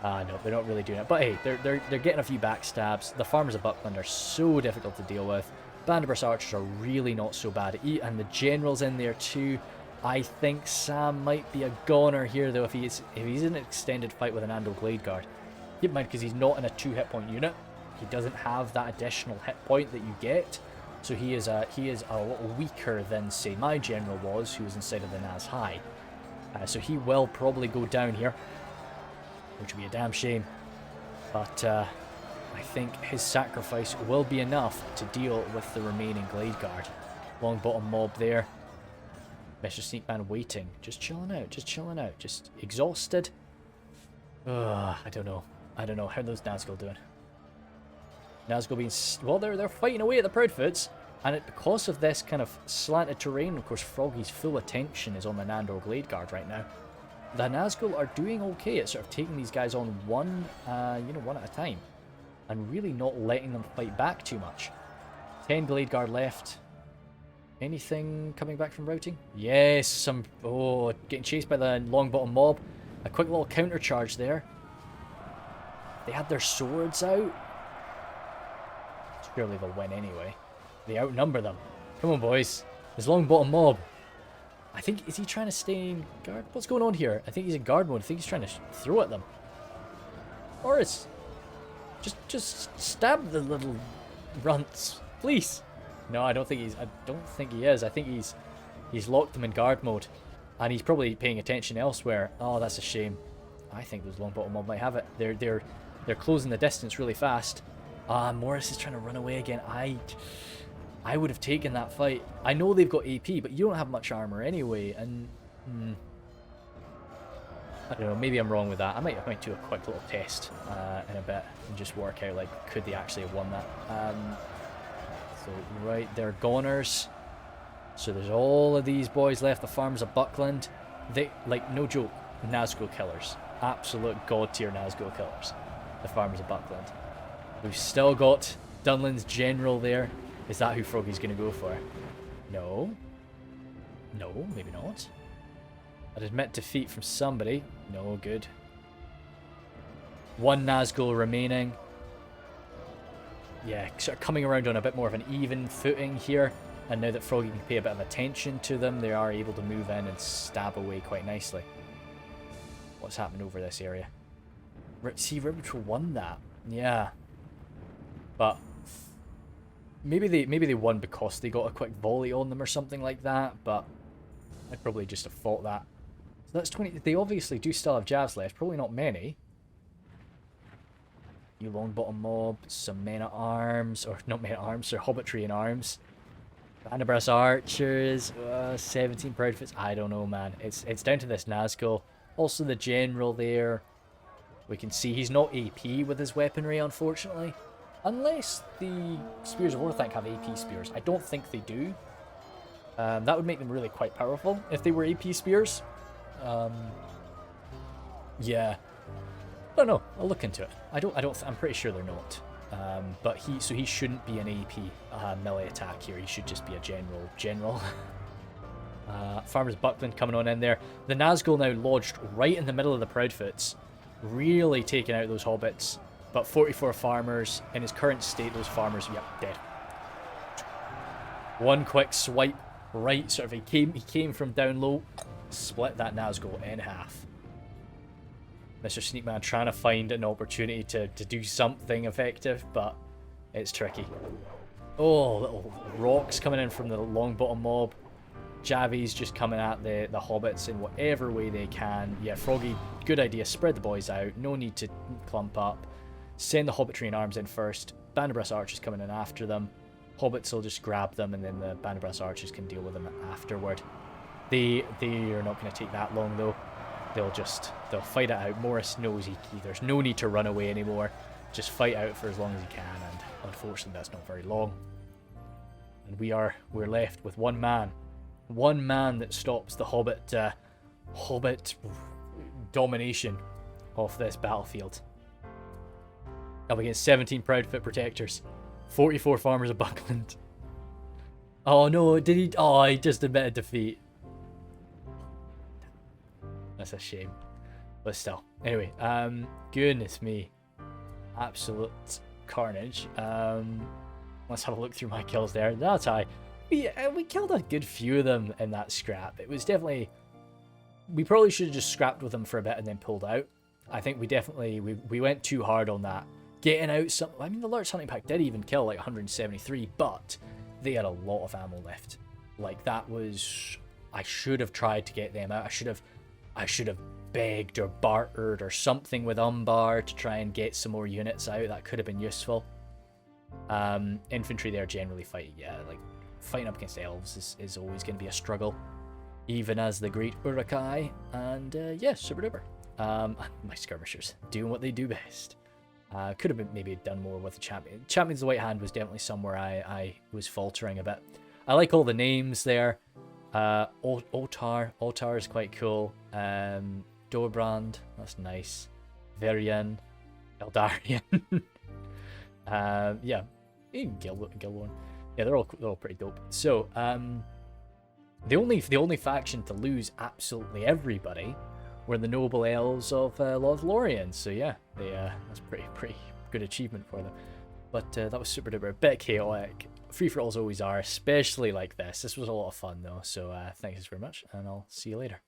A: Ah, no, they're not really doing it. But hey, they're getting a few backstabs. The farmers of Buckland are so difficult to deal with. Bandibus archers are really not so bad. And the general's in there too. I think Sam might be a goner here though if he's in an extended fight with an Andal Gladeguard. Keep in mind, because he's not in a 2 hit point unit, he doesn't have that additional hit point that you get. So he is a little weaker than, say, my general was, who was inside of the Naz High. So he will probably go down here, which would be a damn shame. But I think his sacrifice will be enough to deal with the remaining Gladeguard. Longbottom mob there. Mr. Sneakman waiting. Just chilling out, just exhausted. I don't know. How are those Nazgul doing? Nazgul being... Well, they're fighting away at the Proudfoots. And because of this kind of slanted terrain, of course, Froggie's full attention is on the Nandor Gladeguard right now. The Nazgul are doing okay at sort of taking these guys on one at a time. And really not letting them fight back too much. 10 Gladeguard left. Anything coming back from routing? Yes, getting chased by the Longbottom mob. A quick little counter charge there. They had their swords out. Surely they'll win anyway. They outnumber them. Come on, boys. There's Longbottom mob. I think, is he trying to stay in guard? What's going on here? I think he's in guard mode. I think he's trying to throw at them. Or is... Just stab the little runts, please. No, I don't think he is. I think he's locked them in guard mode. And he's probably paying attention elsewhere. Oh, that's a shame. I think those Longbottom mob might have it. They're closing the distance really fast. Morris is trying to run away again. I would have taken that fight. I know they've got AP, but you don't have much armor anyway. And I don't know. Maybe I'm wrong with that. I might do a quick little test in a bit and just work out, like, could they actually have won that? So right, they're goners. So there's all of these boys left. The farms of Buckland. They, like, no joke, Nazgul killers. Absolute god tier Nazgul killers. The farmers of Buckland. We've still got Dunland's general there. Is that who Froggie's going to go for? No. No, maybe not. I'd admit defeat from somebody. No, good. 1 Nazgul remaining. Yeah, sort of coming around on a bit more of an even footing here. And now that Frogie can pay a bit of attention to them, they are able to move in and stab away quite nicely. What's happened over this area? See, River Patrol won that. Yeah. But maybe they won because they got a quick volley on them or something like that, but I'd probably just have fought that. So that's 20. They obviously do still have jabs left, probably not many. You Longbottom mob, some men at arms, or not men at arms, or hobbitry in arms. Bandibus archers, 17 Proudfoots. I don't know, man. It's down to this Nazgul. Also the general there. We can see he's not AP with his weaponry, unfortunately. Unless the Spears of Orthanc have AP spears. I don't think they do. That would make them really quite powerful if they were AP spears. Yeah. I don't know. I'll look into it. I'm pretty sure they're not. But he shouldn't be an AP melee attack here. He should just be a general. Farmers Buckland coming on in there. The Nazgul now lodged right in the middle of the Proudfoots, really taking out those hobbits. But 44 farmers in his current state. Those farmers, yep, dead. One quick swipe right. Sort of he came from down low, split that Nazgul in half. Mr. Sneakman trying to find an opportunity to do something effective, but it's tricky. Oh, little rocks coming in from the Longbottom mob. Javies just coming at the hobbits in whatever way they can. Yeah, Frogie, good idea. Spread the boys out. No need to clump up. Send the Hobbit-Train arms in first. Banderbras archers coming in after them. Hobbits will just grab them, and then the Banderbras archers can deal with them afterward. They are not going to take that long, though. They'll fight it out. Morris knows there's no need to run away anymore. Just fight out for as long as he can, and unfortunately that's not very long. And we're left with one man. One man that stops the Hobbit domination of this battlefield. Up against 17 Proudfoot protectors, 44 farmers of Buckland. Oh no, did he? Oh, he just admitted defeat. That's a shame, but still. Anyway, goodness me, absolute carnage. Let's have a look through my kills there. That's high. We killed a good few of them in that scrap. It was definitely... We probably should have just scrapped with them for a bit and then pulled out. I think we went too hard on that. Getting out some... I mean, the Lurch Hunting Pack did even kill like 173, but they had a lot of ammo left. Like, that was... I should have tried to get them out. I should have begged or bartered or something with Umbar to try and get some more units out. That could have been useful. Infantry, they're generally fighting, yeah, like... Fighting up against elves is always going to be a struggle, even as the great Uruk-hai, and yeah, super duper. My skirmishers doing what they do best. Could have been maybe done more with the champion. Champions of the White Hand was definitely somewhere I was faltering a bit. I like all the names there. Otar is quite cool. Dorbrand, that's nice. Varian, Eldarion. Yeah, even Gilborn. Yeah, they're all pretty dope. So, the only faction to lose absolutely everybody were the noble elves of Lothlorien. So yeah, that's pretty good achievement for them. But that was super duper, a bit chaotic. Free for alls always are, especially like this. This was a lot of fun though. So thanks very much, and I'll see you later.